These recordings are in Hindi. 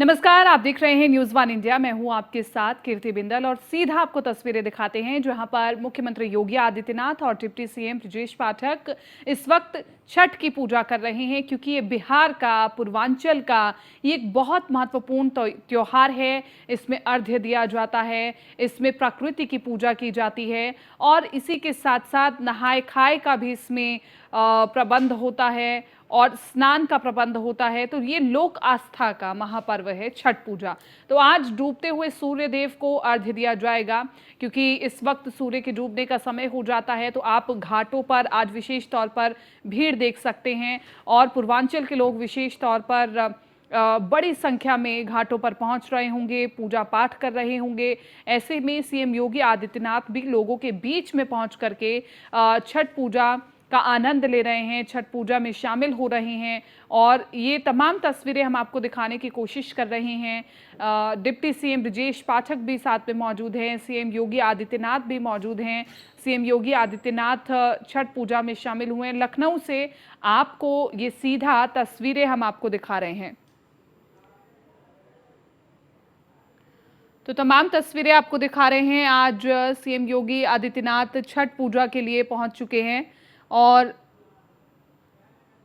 नमस्कार, आप देख रहे हैं न्यूज़ वन इंडिया। मैं हूं आपके साथ कीर्ति बिंदल और सीधा आपको तस्वीरें दिखाते हैं जहां पर मुख्यमंत्री योगी आदित्यनाथ और डिप्टी सीएम ब्रजेश पाठक इस वक्त छठ की पूजा कर रहे हैं, क्योंकि ये बिहार का, पूर्वांचल का ये एक बहुत महत्वपूर्ण त्योहार है। इसमें अर्घ्य दिया जाता है, इसमें प्रकृति की पूजा की जाती है और इसी के साथ साथ नहाय खाए का भी इसमें प्रबंध होता है और स्नान का प्रबंध होता है। तो ये लोक आस्था का महापर्व है छठ पूजा। तो आज डूबते हुए सूर्य देव को अर्घ्य दिया जाएगा, क्योंकि इस वक्त सूर्य के डूबने का समय हो जाता है। तो आप घाटों पर आज विशेष तौर पर भीड़ देख सकते हैं और पूर्वांचल के लोग विशेष तौर पर बड़ी संख्या में घाटों पर पहुंच रहे होंगे, पूजा पाठ कर रहे होंगे। ऐसे में सीएम योगी आदित्यनाथ भी लोगों के बीच में पहुंच करके छठ पूजा का आनंद ले रहे हैं, छठ पूजा में शामिल हो रहे हैं और ये तमाम तस्वीरें हम आपको दिखाने की कोशिश कर रहे हैं। डिप्टी सीएम ब्रजेश पाठक भी साथ में मौजूद हैं, सीएम योगी आदित्यनाथ भी मौजूद हैं। सीएम योगी आदित्यनाथ छठ पूजा में शामिल हुए हैं। लखनऊ से आपको ये सीधा तस्वीरें हम आपको दिखा रहे हैं। तो तमाम तस्वीरें आपको दिखा रहे हैं। आज सीएम योगी आदित्यनाथ छठ पूजा के लिए पहुंच चुके हैं और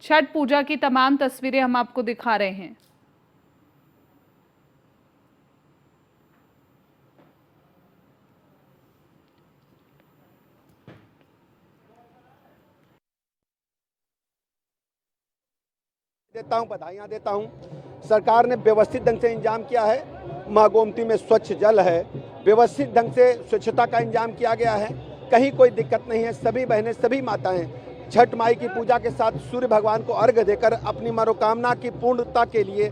छठ पूजा की तमाम तस्वीरें हम आपको दिखा रहे हैं। बधाइयाँ देता हूँ। सरकार ने व्यवस्थित ढंग से इंतजाम किया है। माँ गोमती में स्वच्छ जल है, व्यवस्थित ढंग से स्वच्छता का इंतजाम किया गया है, कहीं कोई दिक्कत नहीं है। सभी बहनें, सभी माताएं छठ माई की पूजा के साथ सूर्य भगवान को अर्घ्य देकर अपनी मनोकामना की पूर्णता के लिए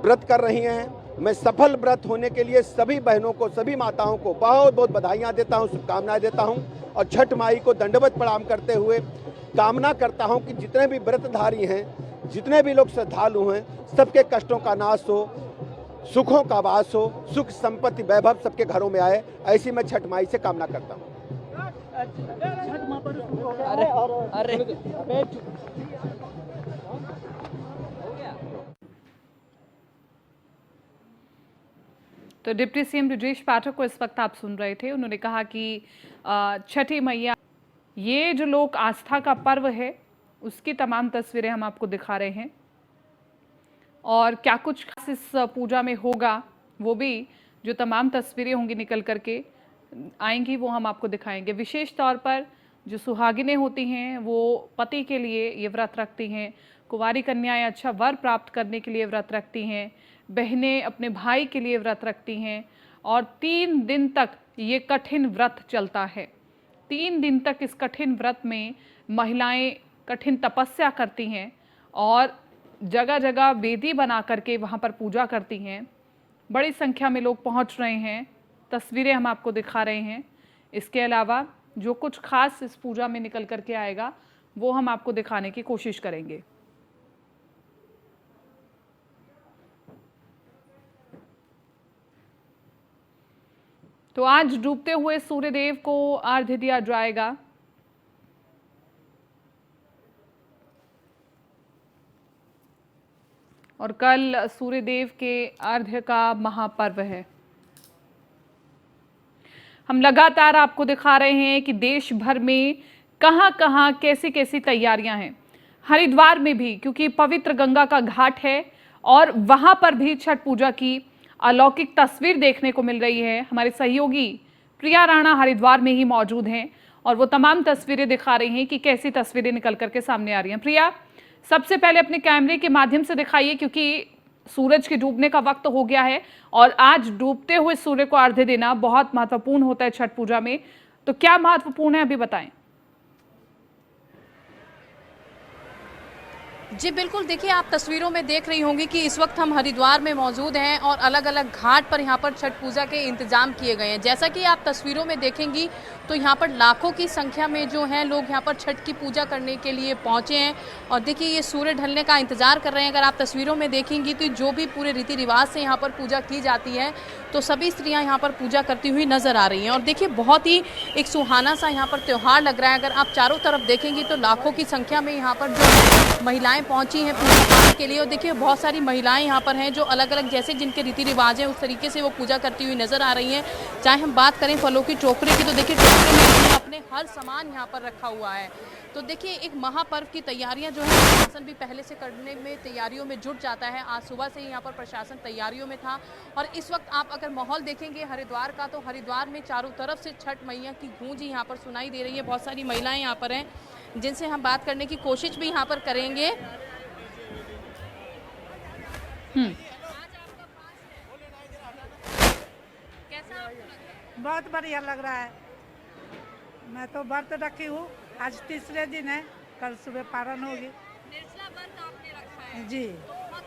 व्रत कर रही हैं। मैं सफल व्रत होने के लिए सभी बहनों को, सभी माताओं को बहुत बहुत बधाइयाँ देता हूँ, शुभकामनाएं देता हूँ और छठ माई को दंडवत प्रणाम करते हुए कामना करता हूँ कि जितने भी व्रतधारी हैं, जितने भी लोग श्रद्धालु हैं, सबके कष्टों का नाश हो, सुखों का वास हो, सुख संपत्ति वैभव सबके घरों में आए, ऐसी मैं छठ माई से कामना करता हूँ। तो डिप्टी सीएम ब्रजेश पाठक को इस वक्त आप सुन रहे थे। उन्होंने कहा कि छठी मैया ये जो लोक आस्था का पर्व है उसकी तमाम तस्वीरें हम आपको दिखा रहे हैं और क्या कुछ खास इस पूजा में होगा वो भी जो तमाम तस्वीरें होंगी निकल करके आएंगी वो हम आपको दिखाएंगे। विशेष तौर पर जो सुहागिनें होती हैं वो पति के लिए ये व्रत रखती हैं, कुंवारी कन्याएं अच्छा वर प्राप्त करने के लिए व्रत रखती हैं, बहनें अपने भाई के लिए व्रत रखती हैं और 3 दिन तक ये कठिन व्रत चलता है। 3 दिन तक इस कठिन व्रत में महिलाएं कठिन तपस्या करती हैं और जगह जगह वेदी बना करके वहाँ पर पूजा करती हैं। बड़ी संख्या में लोग पहुँच रहे हैं, तस्वीरें हम आपको दिखा रहे हैं। इसके अलावा जो कुछ खास इस पूजा में निकल करके आएगा वो हम आपको दिखाने की कोशिश करेंगे। तो आज डूबते हुए सूर्यदेव को अर्घ्य दिया जाएगा और कल सूर्यदेव के अर्घ्य का महापर्व है। हम लगातार आपको दिखा रहे हैं कि देश भर में कहां-कहां कैसी-कैसी तैयारियां हैं। हरिद्वार में भी, क्योंकि पवित्र गंगा का घाट है और वहां पर भी छठ पूजा की अलौकिक तस्वीर देखने को मिल रही है। हमारे सहयोगी प्रिया राणा हरिद्वार में ही मौजूद हैं और वो तमाम तस्वीरें दिखा रही हैं कि कैसी तस्वीरें निकल करके सामने आ रही हैं। प्रिया, सबसे पहले अपने कैमरे के माध्यम से दिखाइए, क्योंकि सूरज के डूबने का वक्त हो गया है और आज डूबते हुए सूर्य को अर्घ्य देना बहुत महत्वपूर्ण होता है छठ पूजा में। तो क्या महत्वपूर्ण है, अभी बताएं। जी बिल्कुल, देखिए आप तस्वीरों में देख रही होंगी कि इस वक्त हम हरिद्वार में मौजूद हैं और अलग अलग घाट पर यहाँ पर छठ पूजा के इंतजाम किए गए हैं। जैसा कि आप तस्वीरों में देखेंगी तो यहाँ पर लाखों की संख्या में जो हैं लोग यहाँ पर छठ की पूजा करने के लिए पहुँचे हैं और देखिए ये सूर्य ढलने का इंतज़ार कर रहे हैं। अगर आप तस्वीरों में देखेंगी तो जो भी पूरे रीति रिवाज से यहाँ पर पूजा की जाती है तो सभी स्त्रियाँ यहाँ पर पूजा करती हुई नजर आ रही हैं और देखिए बहुत ही एक सुहाना सा यहाँ पर त्यौहार लग रहा है। अगर आप चारों तरफ देखेंगी तो लाखों की संख्या में यहाँ पर जो महिलाएं पहुंची हैं पूजा पाठ के लिए। और देखिए बहुत सारी महिलाएं यहाँ पर हैं जो अलग अलग जैसे जिनके रीति रिवाज हैं उस तरीके से वो पूजा करती हुई नजर आ रही हैं। चाहे हम बात करें फलों की टोकरे की, तो देखिए टोकरे में उन्होंने अपने हर सामान यहाँ पर रखा हुआ है। तो देखिए एक महापर्व की तैयारियां जो है प्रशासन भी पहले से करने में तैयारियों में जुट जाता है। आज सुबह से ही यहाँ पर प्रशासन तैयारियों में था और इस वक्त आप अगर माहौल देखेंगे हरिद्वार का, तो हरिद्वार में चारों तरफ से छठ मैया की गूंज यहाँ पर सुनाई दे रही है। बहुत सारी महिलाएं यहाँ पर हैं जिनसे हम बात करने की कोशिश भी यहाँ पर करेंगे। बहुत बढ़िया लग रहा है। मैं तो व्रत रखी हूँ, आज तीसरे दिन है, कल सुबह पारण होगी। निर्जला व्रत आपने रखा है जी, बहुत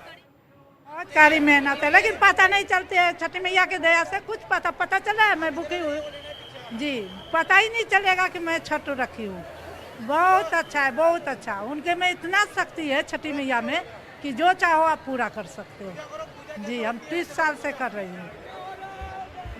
बहुत कड़ी मेहनत है, लेकिन पता नहीं चलती है। छठी मैया की दया से कुछ पता चला है मैं भूखी हूँ जी, पता ही नहीं चलेगा कि मैं छठ रखी हूँ। बहुत अच्छा है, बहुत अच्छा। उनके में इतना शक्ति है छठी मैया में कि जो चाहो आप पूरा कर सकते हो जी। हम 30 साल से कर रही हूँ।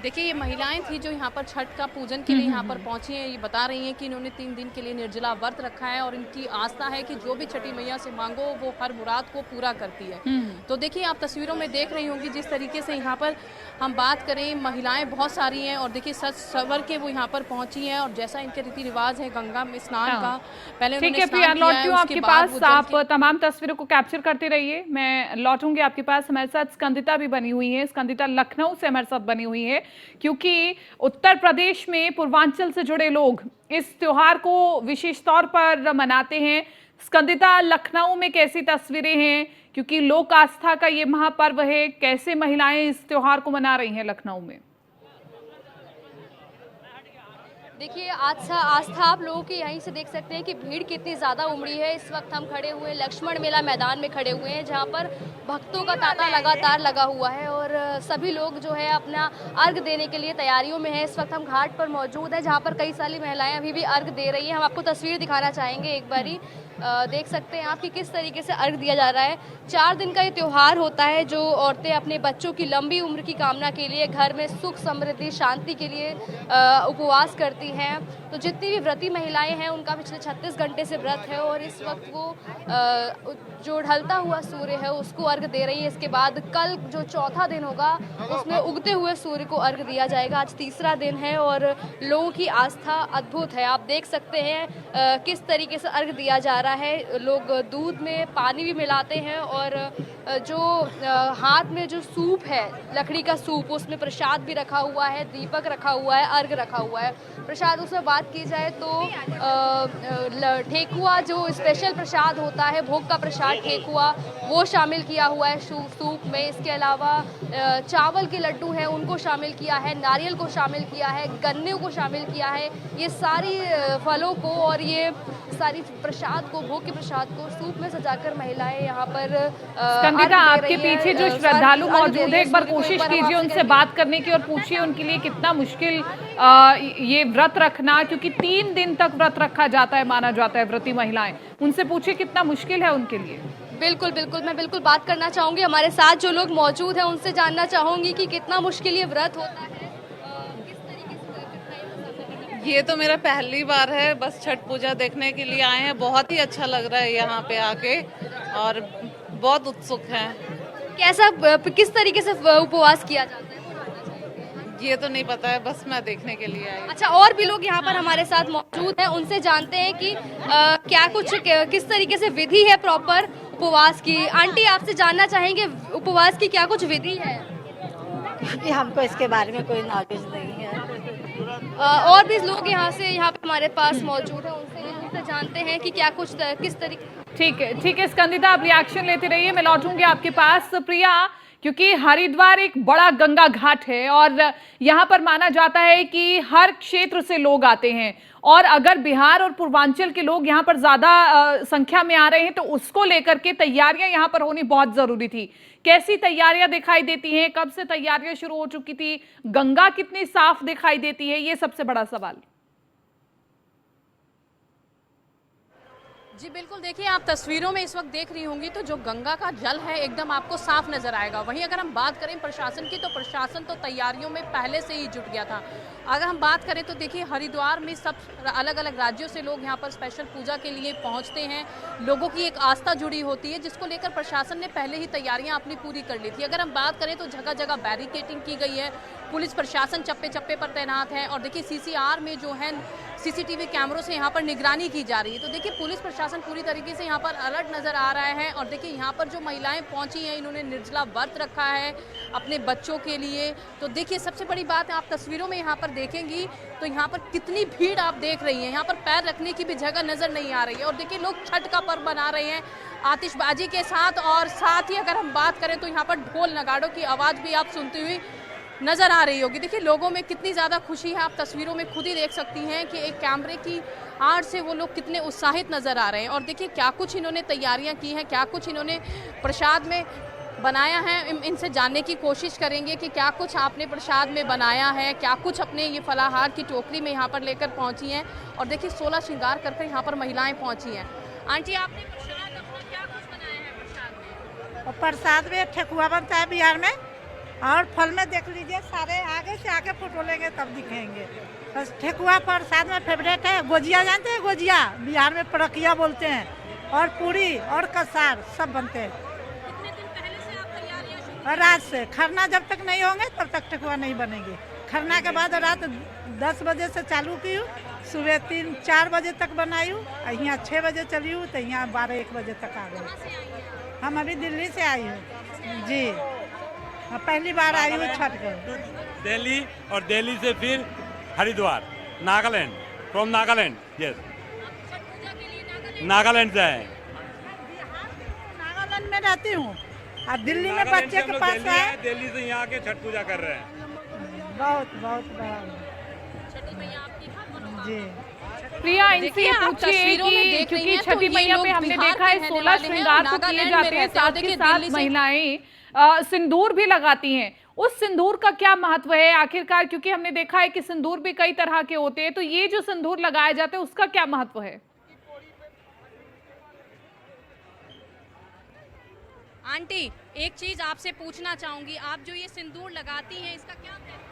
देखिए ये महिलाएं थी जो यहाँ पर छठ का पूजन के लिए यहाँ पर पहुंची हैं। ये बता रही हैं कि इन्होंने 3 दिन के लिए निर्जला व्रत रखा है और इनकी आस्था है कि जो भी छठी मैया से मांगो वो हर मुराद को पूरा करती है। तो देखिए आप तस्वीरों में देख रही होंगी जिस तरीके से यहाँ पर हम बात करें, महिलाएं बहुत सारी हैं और देखिए सच सवर के वो यहाँ पर पहुंची हैं और जैसा इनके रीति रिवाज है गंगा में स्नान का, पहले ठीक है प्रिया, लौटती हूँ आपके पास। आप तमाम तस्वीरों को कैप्चर करते रहिए, मैं लौटूंगी आपके पास। हमारे साथ स्कंदिता भी बनी हुई है, स्कंदिता लखनऊ से हमारे साथ बनी हुई है, क्योंकि उत्तर प्रदेश में पूर्वांचल से जुड़े लोग इस त्योहार को विशेष तौर पर मनाते हैं। स्कंदिता, लखनऊ में कैसी तस्वीरें हैं, क्योंकि लोक आस्था का ये महापर्व है, कैसे महिलाएं इस त्योहार को मना रही हैं लखनऊ में? देखिए आस्था आप लोगों की यहीं से देख सकते हैं कि भीड़ कितनी ज़्यादा उमड़ी है। इस वक्त हम खड़े हुए लक्ष्मण मेला मैदान में खड़े हुए हैं, जहां पर भक्तों का तांता लगातार लगा हुआ है और सभी लोग जो है अपना अर्घ देने के लिए तैयारियों में है। इस वक्त हम घाट पर मौजूद हैं, जहां पर कई सारी महिलाएं अभी भी अर्घ दे रही हैं। हम आपको तस्वीर दिखाना चाहेंगे एक बारी, देख सकते हैं आप कि किस तरीके से अर्घ दिया जा रहा है। 4 दिन का ये त्यौहार होता है जो औरतें अपने बच्चों की लंबी उम्र की कामना के लिए, घर में सुख समृद्धि शांति के लिए उपवास करती हैं। तो जितनी भी व्रती महिलाएं हैं उनका पिछले 36 घंटे से व्रत है और इस वक्त वो जो ढलता हुआ सूर्य है उसको अर्घ दे रही है। इसके बाद कल जो चौथा दिन होगा उसमें उगते हुए सूर्य को अर्घ दिया जाएगा। आज तीसरा दिन है और लोगों की आस्था अद्भुत है। आप देख सकते हैं किस तरीके से अर्घ दिया जा रहा है। लोग दूध में पानी भी मिलाते हैं और जो हाथ में जो सूप है, लकड़ी का सूप, उसमें प्रसाद भी रखा हुआ है, दीपक रखा हुआ है, अर्घ रखा हुआ है। प्रसाद उसमें बात की जाए तो ठेकुआ जो स्पेशल प्रसाद होता है, भोग का प्रसाद ठेकुआ, वो शामिल किया हुआ है सूप में। इसके अलावा चावल के लड्डू हैं उनको शामिल किया है, नारियल को शामिल किया है, गन्ने को शामिल किया है। ये सारी फलों को और ये सारी प्रसाद को, भोग के प्रसाद को सूप में सजाकर महिलाएं यहाँ पर स्कंदिता, आपके पीछे जो श्रद्धालु मौजूद है, एक बार कोशिश कीजिए उनसे बात करने की और पूछिए उनके लिए कितना मुश्किल ये व्रत रखना, क्योंकि 3 दिन तक व्रत रखा जाता है, माना जाता है व्रती महिलाएं। उनसे पूछिए कितना मुश्किल है उनके लिए। बिल्कुल बिल्कुल, मैं बिल्कुल बात करना चाहूँगी। हमारे साथ जो लोग मौजूद हैं उनसे जानना चाहूँगी कि कितना मुश्किल ये व्रत होता है, किस तरीके से कठिनाइयों का सामना करना। ये तो मेरा पहली बार है, बस छठ पूजा देखने के लिए आए हैं। बहुत ही अच्छा लग रहा है यहाँ पे आके और बहुत उत्सुक हैं। कैसा किस तरीके से उपवास किया जाता है? ये तो नहीं पता है, बस मैं देखने के लिए आई। अच्छा, और भी लोग यहाँ पर हमारे साथ मौजूद हैं, उनसे जानते हैं कि क्या कुछ किस तरीके से विधि है प्रॉपर उपवास की। आंटी, आपसे जानना चाहेंगे उपवास की क्या कुछ विधि है? कि हमको इसके बारे में कोई नॉलेज नहीं है। और भी लोग यहाँ पे हमारे पास मौजूद हैं, उनसे जानते हैं कि क्या कुछ किस तरीके। ठीक है स्कंदिता, आप रिएक्शन लेते रहिए, मैं लौटूंगी आपके पास। प्रिया, क्योंकि हरिद्वार एक बड़ा गंगा घाट है और यहाँ पर माना जाता है कि हर क्षेत्र से लोग आते हैं और अगर बिहार और पूर्वांचल के लोग यहाँ पर ज्यादा संख्या में आ रहे हैं तो उसको लेकर के तैयारियां यहाँ पर होनी बहुत जरूरी थी। कैसी तैयारियां दिखाई देती हैं, कब से तैयारियां शुरू हो चुकी थी, गंगा कितनी साफ दिखाई देती है, ये सबसे बड़ा सवाल। जी बिल्कुल, देखिए आप तस्वीरों में इस वक्त देख रही होंगी तो जो गंगा का जल है एकदम आपको साफ नजर आएगा। वहीं अगर हम बात करें प्रशासन की तो प्रशासन तो तैयारियों में पहले से ही जुट गया था। अगर हम बात करें तो देखिए हरिद्वार में सब अलग अलग राज्यों से लोग यहाँ पर स्पेशल पूजा के लिए पहुँचते हैं। लोगों की एक आस्था जुड़ी होती है जिसको लेकर प्रशासन ने पहले ही तैयारियाँ अपनी पूरी कर ली थी। अगर हम बात करें तो जगह जगह बैरिकेडिंग की गई है, पुलिस प्रशासन चप्पे चप्पे पर तैनात है और देखिए सीसीआर में जो है सीसीटीवी कैमरों से यहाँ पर निगरानी की जा रही है। तो देखिए पुलिस प्रशासन पूरी तरीके से यहाँ पर अलर्ट नजर आ रहा है। और देखिए यहाँ पर जो महिलाएं पहुंची हैं इन्होंने निर्जला व्रत रखा है अपने बच्चों के लिए। तो देखिए सबसे बड़ी बात है आप तस्वीरों में यहाँ पर देखेंगी तो यहाँ पर कितनी भीड़ आप देख रही हैं। यहाँ पर पैर रखने की भी जगह नजर नहीं आ रही है। और देखिए लोग छठ का पर्व मना रहे हैं आतिशबाजी के साथ। और साथ ही अगर हम बात करें तो यहाँ पर ढोल नगाड़ों की आवाज़ भी आप सुनती हुई नजर आ रही होगी। देखिए लोगों में कितनी ज़्यादा खुशी है, आप तस्वीरों में खुद ही देख सकती हैं कि एक कैमरे की आड़ से वो लोग कितने उत्साहित नजर आ रहे हैं। और देखिए क्या कुछ इन्होंने तैयारियां की हैं, क्या कुछ इन्होंने प्रसाद में बनाया है। इनसे जानने की कोशिश करेंगे कि क्या कुछ आपने प्रसाद में बनाया है, क्या कुछ अपने ये फलाहार की टोकरी में यहाँ पर लेकर पहुँची हैं। और देखिए 16 श्रृंगार कर यहाँ पर महिलाएँ पहुँची हैं। आंटी आपने प्रसाद अपना क्या कुछ बनाया है प्रसाद में? प्रसाद में ठेकुआ बनता है बिहार में, और फल में देख लीजिए सारे आगे से आके फोटो लेंगे तब दिखेंगे। बस ठेकुआ प्रसाद में फेवरेट है। गोजिया जानते हैं? गोजिया बिहार में परकिया बोलते हैं, और पूरी और कसार सब बनते हैं। कितने दिन पहले से आप तैयारियां शुरू? और रात से खरना जब तक नहीं होंगे तब तक ठेकुआ नहीं बनेंगे। खरना के बाद रात 10 बजे से चालू की हूँ, सुबह 3-4 बजे तक बनाई हूँ, यहाँ 6 बजे चली हूँ तो यहाँ 12-1 बजे तक आ गए। हम अभी दिल्ली से आई हूँ जी, पहली बार आई हूँ छठ के। दिल्ली, और दिल्ली से फिर हरिद्वार, नागालैंड, फ्रॉम नागालैंड, यस, नागालैंड से है। नागालैंड में रहती हूँ और दिल्ली में बच्चे के पास है। दिल्ली से यहाँ के छठ पूजा कर रहे हैं। बहुत बहुत बड़ा जी। प्रिया इनसे देखिए, आप पूछिए तस्वीरों में कि देख रही क्योंकि हैं तो छठी ये मैया लोग पे हमने बिहार देखा के है रहने 16 वाले हैं श्रृंगार और तो किए नागालैंड जाते में हैं, रहते हैं। साथ देखिए ही साथ दिल्ली से महिलाएं सिंदूर भी लगाती हैं। उस सिंदूर का क्या महत्व है आखिरकार, क्योंकि हमने देखा है कि सिंदूर भी कई तरह के होते हैं, तो ये जो सिंदूर लगाए जाते हैं उसका क्या महत्व है? आंटी एक चीज आपसे पूछना चाहूंगी, आप जो ये सिंदूर लगाती हैं इसका क्या महत्व है?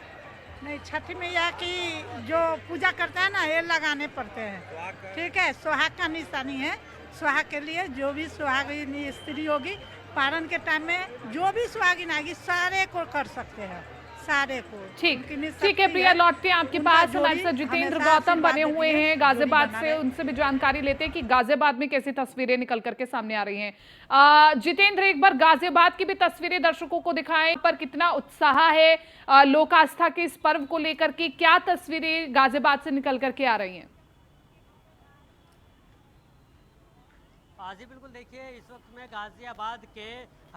नहीं, छठी मैया की जो पूजा करता है ना ये लगाने पड़ते हैं, ठीक है। सुहाग का निशानी है। सुहाग के लिए जो भी सुहागिन स्त्री होगी पारण के टाइम में जो भी सुहागिन आएगी सारे को कर सकते हैं, सारे को। ठीक है प्रिया, लौटते हैं आपके पास। हमारे साथ जितेंद्र गौतम बने हुए हैं गाजियाबाद से, उनसे भी जानकारी लेते हैं कि गाजियाबाद में कैसी तस्वीरें निकल करके सामने आ रही हैं। जितेंद्र, एक बार गाजियाबाद की भी तस्वीरें दर्शकों को दिखाएं, पर कितना उत्साह है लोक आस्था के इस पर्व को लेकर के, क्या तस्वीरें गाजियाबाद से निकल करके आ रही हैं? जी बिल्कुल, देखिए इस वक्त मैं गाजियाबाद के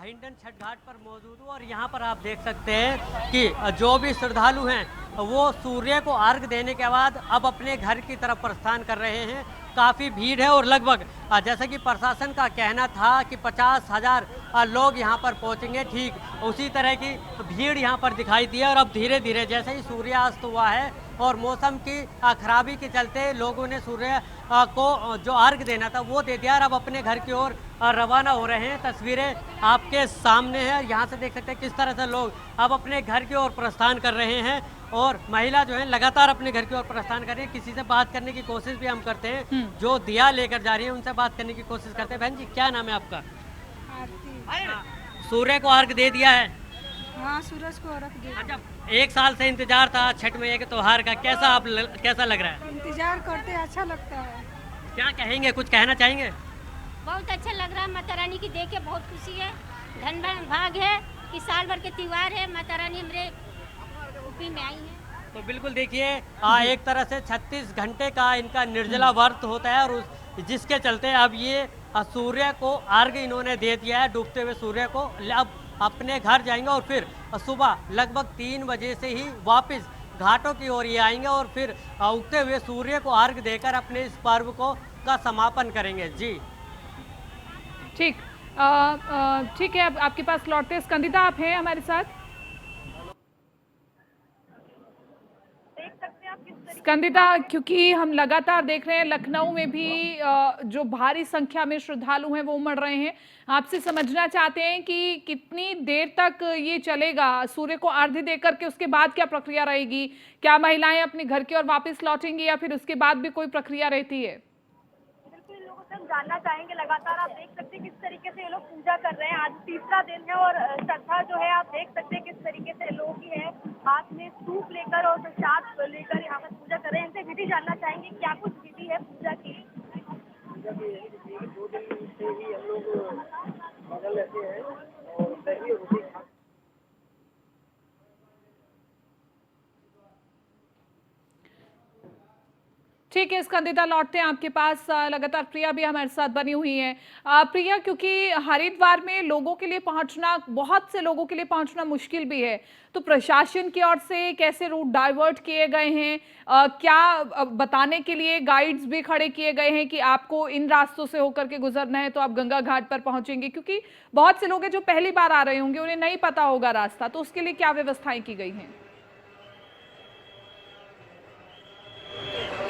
हिंडन छठ घाट पर मौजूद हूँ और यहाँ पर आप देख सकते हैं कि जो भी श्रद्धालु हैं वो सूर्य को अर्घ देने के बाद अब अपने घर की तरफ प्रस्थान कर रहे हैं। काफ़ी भीड़ है और लगभग जैसा कि प्रशासन का कहना था कि 50,000 लोग यहाँ पर पहुँचेंगे, ठीक उसी तरह की भीड़ यहाँ पर दिखाई दी है। और अब धीरे धीरे जैसे ही सूर्यास्त हुआ है और मौसम की खराबी के चलते लोगों ने सूर्य को जो अर्घ देना था वो दे दिया और अब अपने घर की ओर रवाना हो रहे हैं। तस्वीरें आपके सामने हैं, यहाँ से देख सकते हैं किस तरह से लोग अब अपने घर की ओर प्रस्थान कर रहे हैं और महिला जो है लगातार अपने घर की ओर प्रस्थान कर रही है। किसी से बात करने की कोशिश भी हम करते हैं, जो दिया लेकर जा रही है उनसे बात करने की कोशिश करते हैं। बहन जी, क्या नाम है आपका? सूर्य को अर्घ दे दिया है? हाँ, सूरज को अर्घ दे दिया। अच्छा, 1 साल से इंतजार था छठ मैया के त्योहार का, कैसा लग रहा है? इंतजार करते अच्छा लगता है। क्या कहेंगे, कुछ कहना चाहेंगे? बहुत अच्छा लग रहा है, माता रानी की देख के बहुत खुशी है। धन भाग है कि साल भर के त्योहार है, माता रानी हमारे यूपी में आई है। तो बिल्कुल देखिए एक तरह से 36 घंटे का इनका निर्जला व्रत होता है और जिसके चलते अब ये सूर्य को अर्घ इन्होंने दे दिया है, डूबते हुए सूर्य को। अब अपने घर जाएंगे और फिर सुबह लगभग 3 बजे से ही वापस घाटों की ओर ये आएंगे और फिर उगते हुए सूर्य को अर्घ देकर अपने इस पर्व का समापन करेंगे। जी ठीक ठीक है, अब आपके पास लौटते हैं। स्कंदिता, आप हैं हमारे साथ? स्कंदिता, क्योंकि हम लगातार देख रहे हैं लखनऊ में भी जो भारी संख्या में श्रद्धालु हैं वो उमड़ रहे हैं, आपसे समझना चाहते हैं कि कितनी देर तक ये चलेगा, सूर्य को आरती देकर के उसके बाद क्या प्रक्रिया रहेगी? क्या महिलाएं अपने घर की ओर वापस लौटेंगी या फिर उसके बाद भी कोई प्रक्रिया रहती है? बिल्कुल, लोगों से हम जानना चाहेंगे। लगातार आप देख सकते हैं किस तरीके से ये लोग पूजा कर रहे हैं। आज तीसरा दिन है और श्रद्धा जो है आप देख सकते हैं किस तरीके से लोग ही हैं हाथ में सूप लेकर और प्रसाद लेकर यहाँ पर पूजा कर रहे हैं। इनसे विधि जानना चाहेंगे, क्या कुछ विधि है पूजा की? 2 दिन से ही हम लोग मगन रहते हैं और दही और रोटी खा। ठीक है स्कंदिता, लौटते हैं आपके पास। लगातार प्रिया भी हमारे साथ बनी हुई है। प्रिया, क्योंकि हरिद्वार में लोगों के लिए पहुंचना, बहुत से लोगों के लिए पहुंचना मुश्किल भी है, तो प्रशासन की ओर से कैसे रूट डाइवर्ट किए गए हैं? क्या बताने के लिए गाइड्स भी खड़े किए गए हैं कि आपको इन रास्तों से होकर के गुजरना है तो आप गंगा घाट पर पहुंचेंगे? क्योंकि बहुत से लोग हैं जो पहली बार आ रहे होंगे, उन्हें नहीं पता होगा रास्ता, तो उसके लिए क्या व्यवस्थाएं की गई हैं?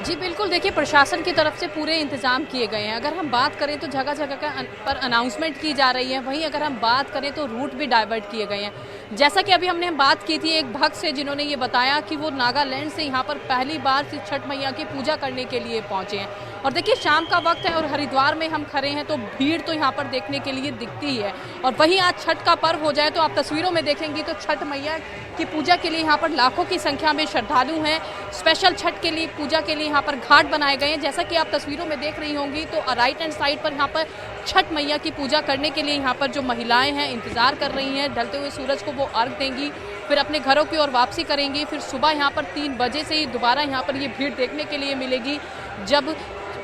जी बिल्कुल, देखिए प्रशासन की तरफ से पूरे इंतजाम किए गए हैं। अगर हम बात करें तो जगह जगह पर अनाउंसमेंट की जा रही है, वहीं अगर हम बात करें तो रूट भी डाइवर्ट किए गए हैं। जैसा कि अभी हमने बात की थी एक भक्त से, जिन्होंने ये बताया कि वो नागालैंड से यहाँ पर पहली बार से छठ मैया की पूजा करने के लिए पहुँचे हैं। और देखिए शाम का वक्त है और हरिद्वार में हम खड़े हैं तो भीड़ तो यहाँ पर देखने के लिए दिखती ही है। और वहीं आज छठ का पर्व हो जाए तो आप तस्वीरों में देखेंगी तो छठ मैया की पूजा के लिए यहाँ पर लाखों की संख्या में श्रद्धालु हैं। स्पेशल छठ के लिए पूजा के लिए यहाँ पर घाट बनाए गए हैं। जैसा कि आप तस्वीरों में देख रही होंगी तो राइट हैंड साइड पर यहाँ पर छठ मैया की पूजा करने के लिए यहाँ पर जो महिलाएं हैं इंतजार कर रही हैं। ढलते हुए सूरज को वो अर्घ देंगी, फिर अपने घरों की ओर वापसी करेंगी। फिर सुबह यहाँ पर 3 बजे से ही दोबारा यहाँ पर ये भीड़ देखने के लिए मिलेगी, जब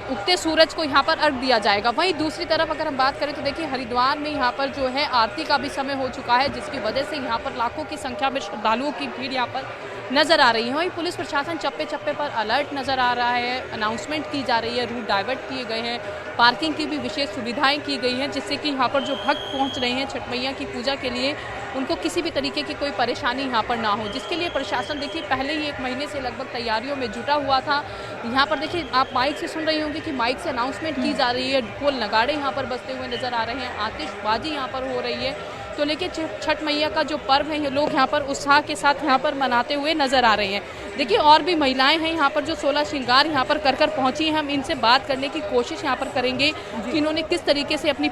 उगते सूरज को यहाँ पर अर्घ दिया जाएगा। वहीं दूसरी तरफ अगर हम बात करें तो देखिए हरिद्वार में यहाँ पर जो है आरती का भी समय हो चुका है, जिसकी वजह से यहाँ पर लाखों की संख्या में श्रद्धालुओं की भीड़ यहाँ पर नजर आ रही है। वहीं पुलिस प्रशासन चप्पे चप्पे पर अलर्ट नजर आ रहा है, अनाउंसमेंट की जा रही है, रूट डाइवर्ट किए गए हैं, पार्किंग की भी विशेष सुविधाएं की गई हैं, जिससे कि यहाँ पर जो भक्त पहुँच रहे हैं छठ मैया की पूजा के लिए उनको किसी भी तरीके की कोई परेशानी यहाँ पर ना हो, जिसके लिए प्रशासन देखिए पहले ही 1 महीने से लगभग तैयारियों में जुटा हुआ था। यहाँ पर देखिए आप माइक से सुन रही होंगी कि माइक से अनाउंसमेंट की जा रही है, ढोल नगाड़े यहाँ पर बजते हुए नजर आ रहे हैं, आतिशबाजी यहाँ पर हो रही है। तो लेकिन छठ मैया का जो पर्व है ये लोग यहाँ पर उत्साह के साथ यहाँ पर मनाते हुए नजर आ रहे हैं। देखिए और भी महिलाएं हैं यहाँ पर जो 16 श्रृंगार यहाँ पर कर पहुंची हैं। हम इनसे बात करने की कोशिश यहाँ पर करेंगे कि इन्होंने किस तरीके से अपनी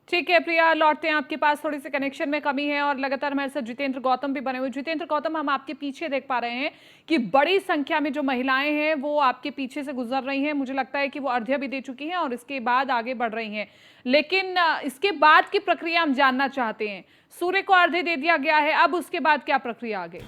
ठीक है प्रिया, लौटते हैं आपके पास। थोड़ी सी कनेक्शन में कमी है और लगातार हमारे साथ जितेंद्र गौतम भी बने हुए। जितेंद्र गौतम, हम आपके पीछे देख पा रहे हैं कि बड़ी संख्या में जो महिलाएं हैं वो आपके पीछे से गुजर रही हैं। मुझे लगता है कि वो अर्घ्य भी दे चुकी हैं और इसके बाद आगे बढ़ रही हैं, लेकिन इसके बाद की प्रक्रिया हम जानना चाहते हैं। सूर्य को अर्घ्य दे दिया गया है, अब उसके बाद क्या प्रक्रिया आगे?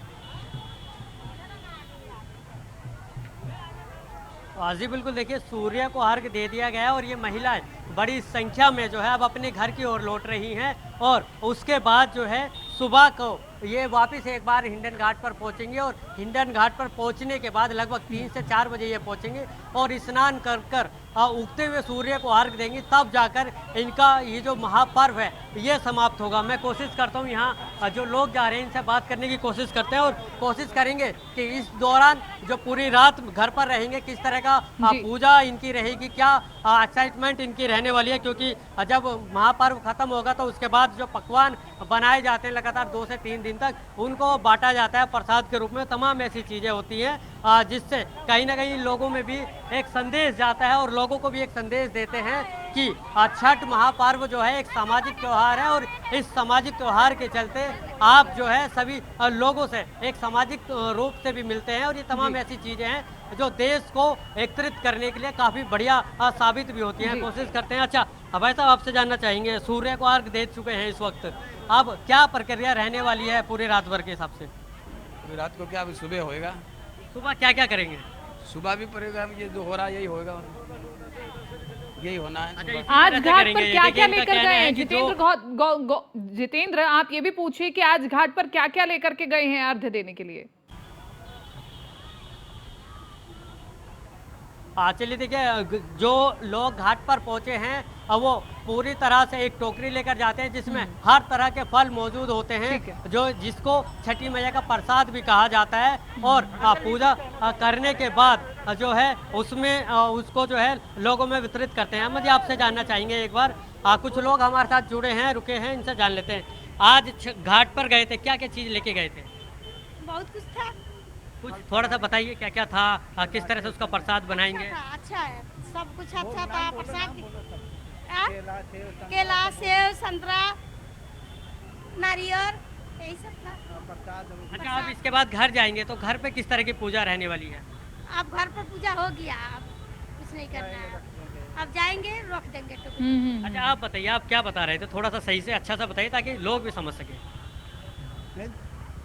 जी बिल्कुल, देखिए सूर्य को अर्घ्य दे दिया गया है और ये महिलाएं बड़ी संख्या में जो है अब अपने घर की ओर लौट रही हैं और उसके बाद जो है सुबह को ये वापस एक बार हिंडन घाट पर पहुंचेंगे और हिंडन घाट पर पहुंचने के बाद लगभग 3 से 4 बजे ये पहुंचेंगे और स्नान कर उगते हुए सूर्य को अर्घ देंगे, तब जाकर इनका ये जो महापर्व है ये समाप्त होगा। मैं कोशिश करता हूँ यहाँ जो लोग जा रहे हैं इनसे बात करने की कोशिश करते हैं और कोशिश करेंगे कि इस दौरान जो पूरी रात घर पर रहेंगे किस तरह का पूजा इनकी रहेगी, क्या एक्साइटमेंट इनकी रहने वाली है, क्योंकि जब महापर्व खत्म होगा तो उसके बाद जो पकवान बनाए जाते हैं लगातार 2 से 3 दिन तक उनको बांटा जाता है प्रसाद के रूप में। तमाम ऐसी चीज़ें होती हैं जिससे कहीं ना कहीं लोगों में भी एक संदेश जाता है और लोगों को भी एक संदेश देते हैं कि छठ महापर्व जो है एक सामाजिक त्यौहार है और इस सामाजिक त्यौहार के चलते आप जो है सभी लोगों से एक सामाजिक रूप से भी मिलते हैं और ये तमाम ऐसी चीज़ें हैं जो देश को एकत्रित करने के लिए काफ़ी बढ़िया साबित भी होती हैं। कोशिश करते हैं। अच्छा भाई साहब, आपसे जानना चाहेंगे, सूर्य को अर्घ दे चुके हैं इस वक्त, अब क्या प्रक्रिया रहने वाली है पूरे रात भर के हिसाब से? रात को क्या, अभी सुबह होएगा। सुबह क्या क्या करेंगे? सुबह भी पड़ेगा, ये जो हो रहा है यही होएगा, यही होना है। आज घाट पर क्या क्या लेकर गए हैं जितेंद्र? आप ये भी पूछिए कि आज घाट पर क्या क्या लेकर के गए हैं अर्घ्य देने के लिए? चलिए देखिए, जो लोग घाट पर पहुंचे हैं वो पूरी तरह से एक टोकरी लेकर जाते हैं जिसमें हर तरह के फल मौजूद होते हैं, जो जिसको छठी मैया का प्रसाद भी कहा जाता है। और पूजा करने के बाद जो है उसमें उसको जो है लोगों में वितरित करते हैं। मुझे आपसे जानना चाहेंगे एक बार, कुछ लोग हमारे साथ जुड़े हैं, रुके हैं, इनसे जान लेते हैं। आज घाट पर गए थे, क्या क्या चीज़ लेके गए थे? बहुत कुछ था। कुछ थोड़ा सा बताइए क्या क्या था, किस तरह से उसका प्रसाद बनाएंगे? अच्छा है, सब कुछ अच्छा था। प्रसाद केला, सेब, संतरा, नारियल, यही सब था। अच्छा, अब इसके बाद घर जाएंगे तो घर पे किस तरह की पूजा रहने वाली है? अब घर पर पूजा हो गया, अब कुछ नहीं करना है। अब जाएंगे, रख देंगे टोकरी। अच्छा, आप बताइए, आप क्या बता रहे थे? थोड़ा सा सही से अच्छा सा बताइए ताकि लोग भी समझ सके।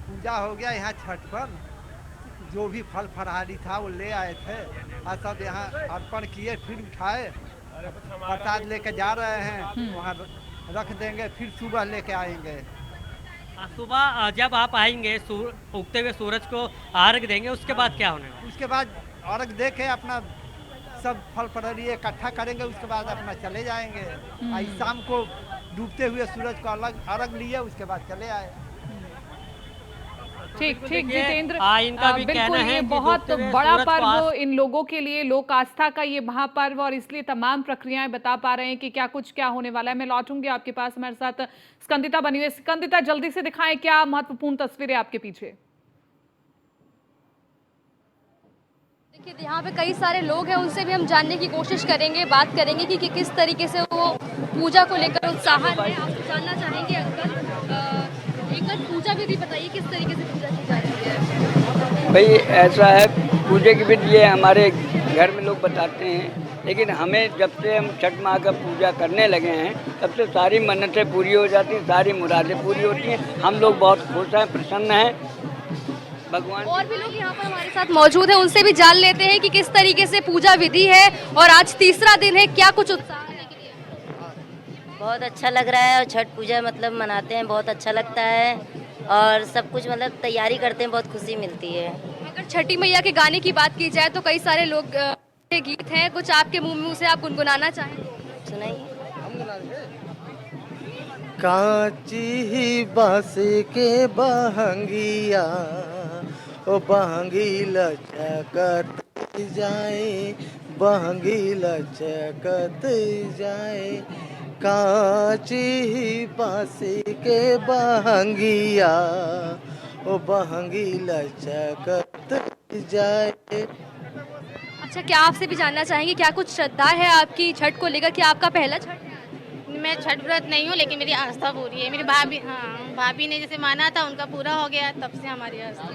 पूजा हो गया यहाँ छठ पर, जो भी फल फलहारी था वो ले आए थे और सब यहाँ अर्पण किए, फिर उठाए, प्रसाद लेके जा रहे हैं, वहाँ रख देंगे, फिर सुबह लेके आएंगे। सुबह जब आप आएंगे उगते हुए सूरज को अर्घ देंगे, उसके बाद क्या होने वाला? उसके बाद अर्घ दे के अपना सब फल फलहारी इकट्ठा करेंगे, उसके बाद अपना चले जाएंगे। आज शाम को डूबते हुए सूरज को अलग अर्घ लिए, उसके बाद चले आए। ठीक ठीक जितेंद्र, इनका भी कहना बिल्कुल है ये कि बहुत डूबते हुए बड़ा सूरज को पर्व इन लोगों के लिए, लोक आस्था का ये महापर्व, और इसलिए तमाम प्रक्रियाएं बता पा रहे हैं कि क्या कुछ क्या होने वाला है। मैं लौटूंगी आपके पास, हमारे साथ स्कंदिता बनी हुई है। स्कंदिता, जल्दी से दिखाएं क्या महत्वपूर्ण तस्वीरें आपके पीछे। देखिए, यहाँ पे कई सारे लोग हैं, उनसे भी हम जानने की कोशिश करेंगे, बात करेंगे कि किस तरीके से वो पूजा को लेकर उत्साह है। आप जानना चाहेंगे अंकल, एक बार पूजा विधि बताइए, किस तरीके से पूजा की जा रही है? भाई ऐसा है, पूजा की विधि ये हमारे घर में लोग बताते हैं, लेकिन हमें जब से हम छठ माँ का पूजा करने लगे हैं तब से सारी मन्नतें पूरी हो जाती हैं, सारी मुरादें पूरी होती हैं। हम लोग बहुत खुश हैं, प्रसन्न हैं। भगवान और भी लोग यहाँ पर हमारे साथ मौजूद हैं, उनसे भी जान लेते हैं कि किस तरीके से पूजा विधि है और आज तीसरा दिन है, क्या कुछ उत्साह है? बहुत अच्छा लग रहा है और छठ पूजा मतलब मनाते हैं, बहुत अच्छा लगता है और सब कुछ मतलब तैयारी करते हैं, बहुत खुशी मिलती है। अगर छठी मैया के गाने की बात की जाए तो कई सारे लोग के गीत हैं, कुछ आपके मुंह से आप गुनगुनाना चाहें? सुनाइए। कांची ही बांस के बहंगिया, ओ बहंगी लचकत जाए, बहंगी लचकत जाए, कांची ही बांस के बहंगिया, ओ बहंगी लचकत जाए। अच्छा, क्या आपसे भी जानना चाहेंगे क्या कुछ श्रद्धा है आपकी छठ को लेकर? क्या आपका पहला छठ है? मैं छठ व्रत नहीं हूँ, लेकिन मेरी आस्था पूरी है। मेरी भाभी ने जैसे माना था, उनका पूरा हो गया, तब से हमारी आस्था।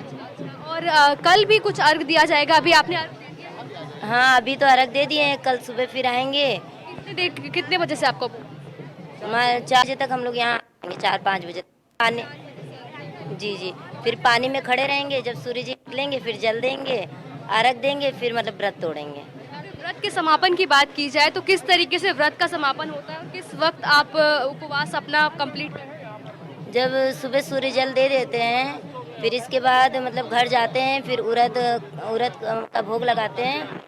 और कल भी कुछ अर्घ दिया जाएगा? अभी आपने हाँ, अभी तो अर्घ दे दिए हैं, कल सुबह फिर आएंगे। कितने बजे से आपको? 4 बजे तक हम लोग यहाँ आएंगे, 4-5 बजे पानी। जी, फिर पानी में खड़े रहेंगे, जब सूर्य जी निकलेंगे फिर जल देंगे, अर्घ देंगे, फिर मतलब व्रत तोड़ेंगे। व्रत के समापन की बात की जाए तो किस तरीके से व्रत का समापन होता है और किस वक्त आप उपवास अपना कंप्लीट करते हैं? जब सुबह सूर्य जल दे देते हैं, फिर इसके बाद मतलब घर जाते हैं, फिर उड़द का भोग लगाते हैं।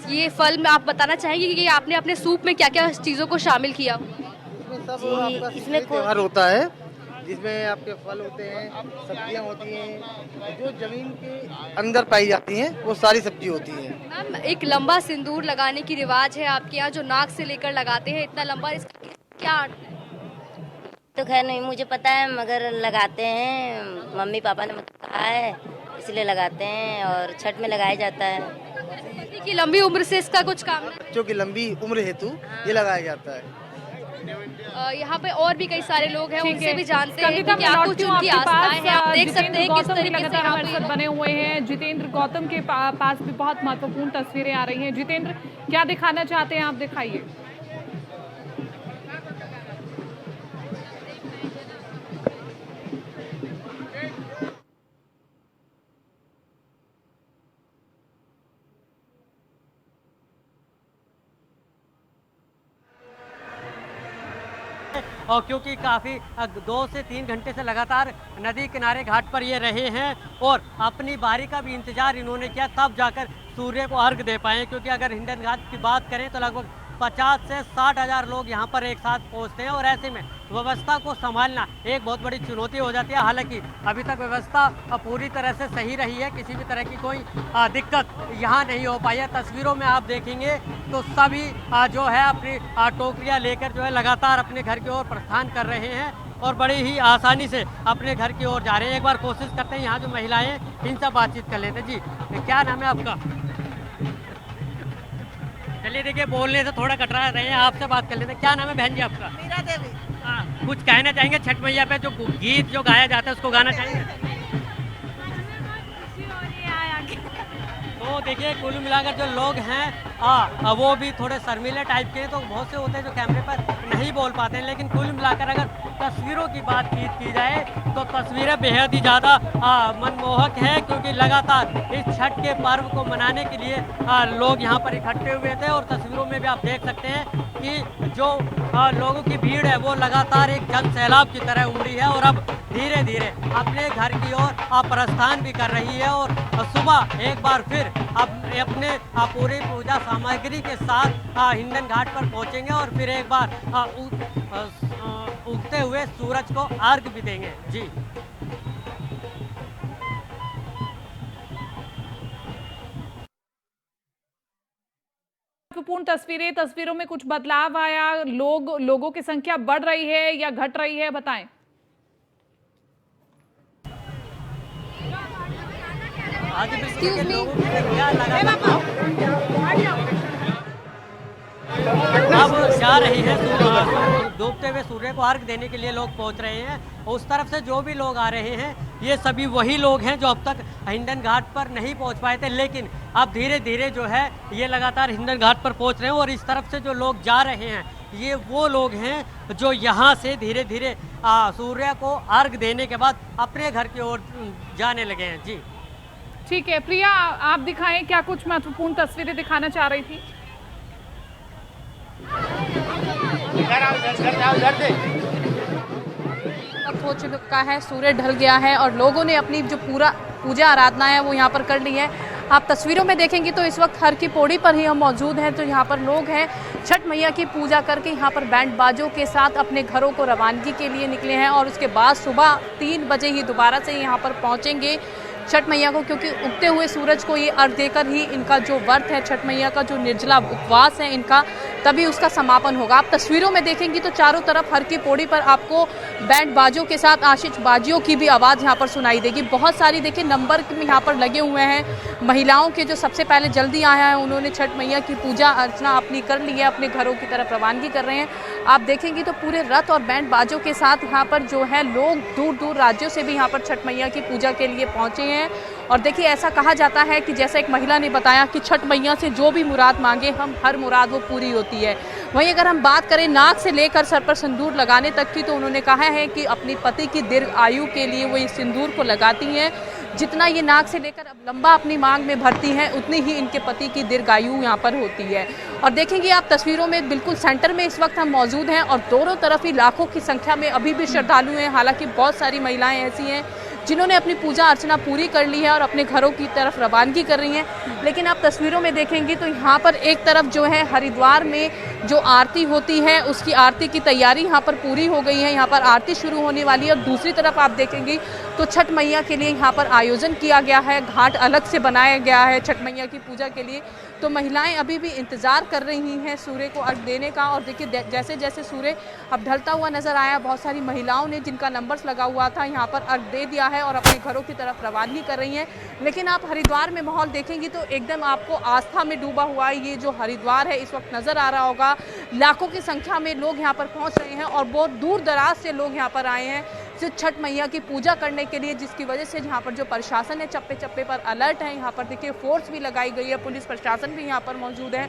ये फल में आप बताना चाहेंगे कि आपने अपने सूप में क्या क्या चीज़ों को शामिल किया? इसमें त्योहार होता है जिसमें आपके फल होते हैं, सब्जियां होती हैं, जो जमीन के अंदर पाई जाती हैं वो सारी सब्जी होती हैं। मैम, एक लंबा सिंदूर लगाने की रिवाज है आपके यहाँ, जो नाक से लेकर लगाते हैं, इतना लंबा, इसका क्या अर्थ है? तो खैर नहीं मुझे पता है, मगर लगाते हैं, मम्मी पापा ने मुझे कहा है, इसलिए लगाते हैं और छठ में लगाया जाता है। कि लंबी उम्र से इसका कुछ काम है? बच्चों की लंबी उम्र हेतु ये लगाया जाता है। यहाँ पे और भी कई सारे लोग हैं, उनसे भी जानते हैं स्कंदिता, कि क्या कुछ उनकी आस्था है। आप देख सकते हैं किस गौतम भी तरीके से लगातार यहाँ हमारे साथ बने हुए हैं। जितेंद्र, गौतम के पास भी बहुत महत्वपूर्ण तस्वीरें आ रही हैं। जितेंद्र, क्या दिखाना चाहते हैं आप? दिखाइए। और क्योंकि काफ़ी 2 से 3 घंटे से लगातार नदी किनारे घाट पर ये रहे हैं और अपनी बारी का भी इंतजार इन्होंने किया, तब जाकर सूर्य को अर्घ दे पाए। क्योंकि अगर हिंडन घाट की बात करें तो लगभग 50 से 60 हज़ार लोग यहाँ पर एक साथ पहुँचते हैं और ऐसे में व्यवस्था को संभालना एक बहुत बड़ी चुनौती हो जाती है। हालांकि अभी तक व्यवस्था पूरी तरह से सही रही है, किसी भी तरह की कोई दिक्कत यहाँ नहीं हो पाई है। तस्वीरों में आप देखेंगे तो सभी जो है अपनी टोकरियाँ लेकर जो है लगातार अपने घर की ओर प्रस्थान कर रहे हैं और बड़ी ही आसानी से अपने घर की ओर जा रहे हैं। एक बार कोशिश करते हैं यहाँ जो महिलाएं हैं इनसे बातचीत कर लेते हैं। जी, क्या नाम है आपका? चलिए देखिए, बोलने से थोड़ा कटरा रहे हैं, आपसे बात कर लेते हैं। क्या नाम है बहन जी आपका? मीरा देवी। कुछ कहना चाहेंगे छठ मैया पे जो गीत जो गाया जाता है उसको गाना चाहेंगे? तो देखिए कुल मिलाकर जो लोग हैं वो भी थोड़े शर्मीले टाइप के हैं, तो बहुत से होते हैं जो कैमरे पर नहीं बोल पाते हैं। लेकिन कुल मिलाकर अगर तस्वीरों की बातचीत की जाए तो तस्वीरें बेहद ही ज़्यादा मनमोहक है, क्योंकि लगातार इस छठ के पर्व को मनाने के लिए लोग यहाँ पर इकट्ठे हुए थे। और तस्वीरों में भी आप देख सकते हैं कि जो लोगों की भीड़ है वो लगातार एक जन सैलाब की तरह उमड़ी है और अब धीरे धीरे अपने घर की ओर प्रस्थान भी कर रही है। और सुबह एक बार फिर अपने पूरी पूजा सामग्री के साथ हिंडन घाट पर पहुंचेंगे और फिर एक बार उगते हुए सूरज को अर्घ भी देंगे। जी, महत्वपूर्ण तस्वीरों में कुछ बदलाव आया, लोगों की संख्या बढ़ रही है या घट रही है, बताएं। अब जा रही है डूबते हुए सूर्य को अर्घ देने के लिए लोग पहुंच रहे हैं। उस तरफ से जो भी लोग आ रहे हैं ये सभी वही लोग हैं जो अब तक हिंडन घाट पर नहीं पहुंच पाए थे, लेकिन अब धीरे धीरे जो है ये लगातार हिंडन घाट पर पहुंच रहे हैं। और इस तरफ से जो लोग जा रहे हैं ये वो लोग हैं जो यहाँ से धीरे धीरे सूर्य को अर्घ देने के बाद अपने घर की ओर जाने लगे हैं। जी ठीक है प्रिया, आप दिखाएं क्या कुछ महत्वपूर्ण तस्वीरें दिखाना चाह रही थी। वक्त हो चुका है, सूर्य ढल गया है और लोगों ने अपनी जो पूजा आराधना है वो यहाँ पर कर ली है। आप तस्वीरों में देखेंगे तो इस वक्त हर की पौड़ी पर ही हम मौजूद हैं। तो यहाँ पर लोग हैं छठ मैया की पूजा करके यहाँ पर बैंड बाजों के साथ अपने घरों को रवानगी के लिए निकले हैं और उसके बाद सुबह 3 बजे ही दोबारा से यहाँ पर पहुँचेंगे छठ मैया को, क्योंकि उगते हुए सूरज को ये अर्घ देकर ही इनका जो व्रत है, छठ मैया का जो निर्जला उपवास है इनका, तभी उसका समापन होगा। आप तस्वीरों में देखेंगी तो चारों तरफ हर की पौड़ी पर आपको बैंड बाजों के साथ आतिशबाजियों की भी आवाज़ यहाँ पर सुनाई देगी। बहुत सारी देखिए नंबर यहाँ पर लगे हुए हैं। महिलाओं के जो सबसे पहले जल्दी आया है उन्होंने छठ मैया की पूजा अर्चना अपनी कर ली है, अपने घरों की तरफ रवानगी कर रहे हैं। आप देखेंगी तो पूरे रथ और बैंड बाजों के साथ यहाँ पर जो है लोग दूर दूर राज्यों से भी यहाँ पर छठ मैया की पूजा के लिए पहुँचे हैं। और देखिए ऐसा कहा जाता है कि जैसा एक महिला ने बताया कि छठ मैया से जो भी मुराद मांगे हम हर मुराद वो पूरी होती है। वहीं अगर हम बात करें नाक से लेकर सर पर सिंदूर लगाने तक की, तो उन्होंने कहा है कि अपनी पति की दीर्घ आयु के लिए वो इस सिंदूर को लगाती हैं। जितना ये नाक से लेकर अब लंबा अपनी मांग में भरती हैं उतनी ही इनके पति की दीर्घायु यहाँ पर होती है। और देखेंगे आप तस्वीरों में बिल्कुल सेंटर में इस वक्त हम मौजूद हैं और दोनों तरफ ही लाखों की संख्या में अभी भी श्रद्धालु हैं। हालांकि बहुत सारी महिलाएं ऐसी हैं जिन्होंने अपनी पूजा अर्चना पूरी कर ली है और अपने घरों की तरफ रवानगी कर रही हैं। लेकिन आप तस्वीरों में देखेंगी तो यहाँ पर एक तरफ जो है हरिद्वार में जो आरती होती है उसकी आरती की तैयारी यहाँ पर पूरी हो गई है, यहाँ पर आरती शुरू होने वाली है। और दूसरी तरफ आप देखेंगी तो छठ मैया के लिए यहाँ पर आयोजन किया गया है, घाट अलग से बनाया गया है छठ मैया की पूजा के लिए। तो महिलाएं अभी भी इंतज़ार कर रही हैं सूर्य को अर्घ देने का। और देखिए जैसे जैसे सूर्य अब ढलता हुआ नज़र आया, बहुत सारी महिलाओं ने जिनका नंबर्स लगा हुआ था यहाँ पर अर्घ दे दिया है और अपने घरों की तरफ रवानगी कर रही हैं। लेकिन आप हरिद्वार में माहौल देखेंगी तो एकदम आपको आस्था में डूबा हुआ ये जो हरिद्वार है इस वक्त नज़र आ रहा होगा। लाखों की संख्या में लोग यहाँ पर पहुँच रहे हैं और बहुत दूर दराज से लोग यहाँ पर आए हैं सिर्फ छठ मैया की पूजा करने के लिए, जिसकी वजह से यहाँ पर जो प्रशासन है चप्पे चप्पे पर अलर्ट है। यहाँ पर देखिए फोर्स भी लगाई गई है, पुलिस प्रशासन भी यहाँ पर मौजूद है।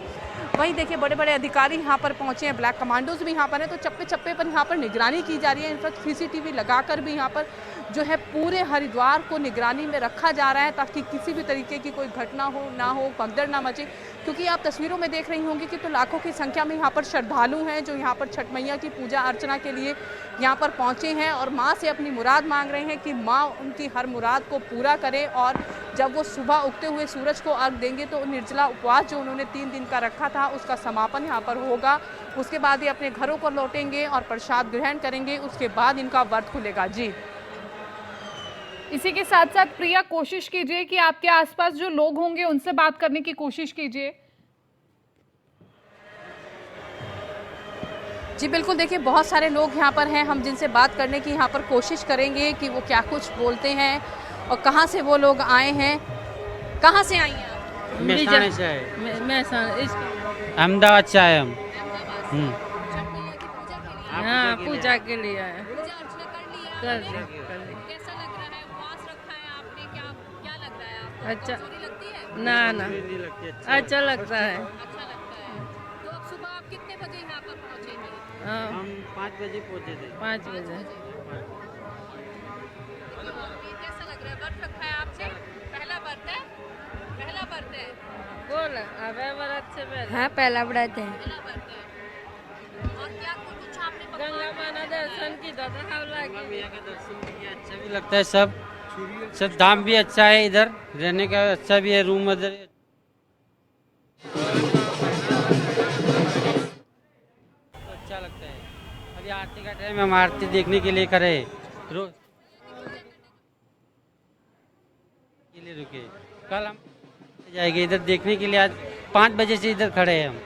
वहीं देखिए बड़े बड़े अधिकारी यहाँ पर पहुँचे हैं, ब्लैक कमांडोज भी यहाँ पर हैं। तो चप्पे चप्पे पर यहाँ पर निगरानी की जा रही है। इनफैक्ट CCTV लगाकर भी यहाँ पर जो है पूरे हरिद्वार को निगरानी में रखा जा रहा है ताकि किसी भी तरीके की कोई घटना हो ना हो, भगदड़ ना मचे। क्योंकि आप तस्वीरों में देख रही होंगी कि तो लाखों की संख्या में यहाँ पर श्रद्धालु हैं जो यहाँ पर छठ मैया की पूजा अर्चना के लिए यहाँ पर पहुँचे हैं और माँ से अपनी मुराद मांग रहे हैं कि माँ उनकी हर मुराद को पूरा करे। और जब वो सुबह उगते हुए सूरज को अर्घ देंगे तो निर्जला उपवास जो उन्होंने 3 दिन का रखा था उसका समापन यहाँ पर होगा। उसके बाद ये अपने घरों को लौटेंगे और प्रसाद ग्रहण करेंगे, उसके बाद इनका व्रत खुलेगा। जी, इसी के साथ साथ प्रिया कोशिश कीजिए कि आपके आसपास जो लोग होंगे उनसे बात करने की कोशिश कीजिए। जी बिल्कुल, देखिए बहुत सारे लोग यहाँ पर हैं, हम जिनसे बात करने की यहाँ पर कोशिश करेंगे कि वो क्या कुछ बोलते हैं और कहाँ से वो लोग आए हैं। कहाँ से आई हैं आप? महसाना से आए। अहमदाबाद से आए हम। हाँ, पूजा के लिए आए। कर ली। कैसा लग रहा है? उपवास रखा है आपने, क्या लग रहा है आपको? अच्छा, कमजोरी लगती है? ना अच्छा लगता है। अच्छा लगता है। तो अब सुबह आप कितने बजे यहाँ पर पहुँचेंगे? हम 5 बजे पहुँचे थे। 5 बजे। कैसा लग रहा है? व्रत रखा है आपने? पहला व्रत है? पहला व्रत है? बोल, अबे व्रत से पहले। हाँ, पहला व्रत है। पहला व्रत है। और क्या कुछ आपने गंगा माँ का दर्शन की तो गंगा मैया का दर्शन किया, अच्छा भी लगता है। सब दाम भी अच्छा है, इधर रहने का अच्छा भी है, रूम इधर तो अच्छा लगता है। अभी आरती का टाइम, हम आरती देखने के लिए खड़े रोज के लिए रुके। कल हम जाएंगे इधर देखने के लिए, आज 5 बजे से इधर खड़े हैं हम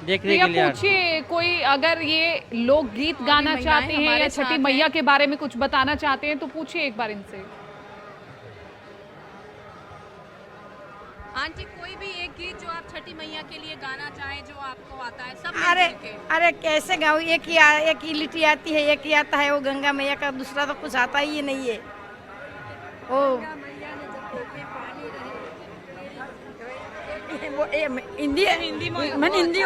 देखने के लिए। पूछिए, कोई अगर ये लोकगीत गाना चाहते हैं या छठी मैया के बारे में कुछ बताना चाहते हैं तो पूछिए एक बार इनसे। आंटी, कोई भी एक गीत जो आप छठी मैया के लिए गाना चाहें जो आपको आता है? सब अरे कैसे गाऊं? एक ही लिटी आती है, एक ही आता है वो गंगा मैया का, दूसरा तो कुछ आता ही नहीं है। ओ हिंदी मैंने हिंदी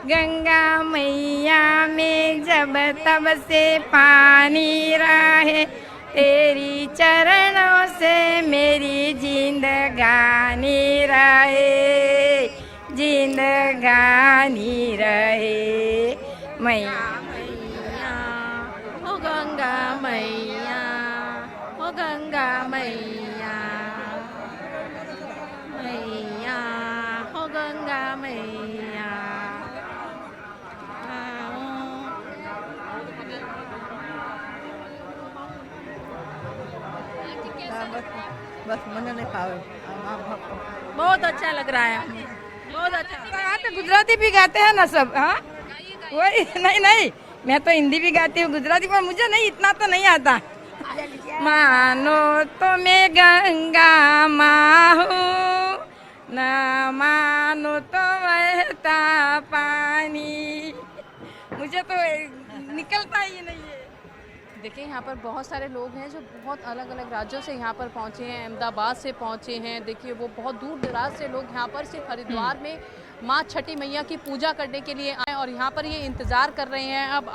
गंगा मैया में जब तब से पानी रहे, तेरी चरणों से मेरी जिंदगानी रहे, जिंदगानी रहे। मैया ओ गंगा मैया, ओ गंगा मैया, मैया हो गंगा मैया। बस मन नहीं पावे। बहुत अच्छा लग रहा है, बहुत अच्छा। यहाँ पे गुजराती भी गाते हैं ना सब? हाँ, वही नहीं, मैं तो हिंदी भी गाती हूँ, गुजराती पर मुझे नहीं, इतना तो नहीं आता। मानो तो मैं गंगा माँ हूँ, न मानो तो बहता पानी, मुझे तो निकलता ही नहीं है। देखिए यहाँ पर बहुत सारे लोग हैं जो बहुत अलग अलग राज्यों से यहाँ पर पहुँचे हैं, अहमदाबाद से पहुँचे हैं। देखिए वो बहुत दूर दराज से लोग यहाँ पर सिर्फ हरिद्वार में माँ छठी मैया की पूजा करने के लिए आए और यहाँ पर ये इंतज़ार कर रहे हैं अब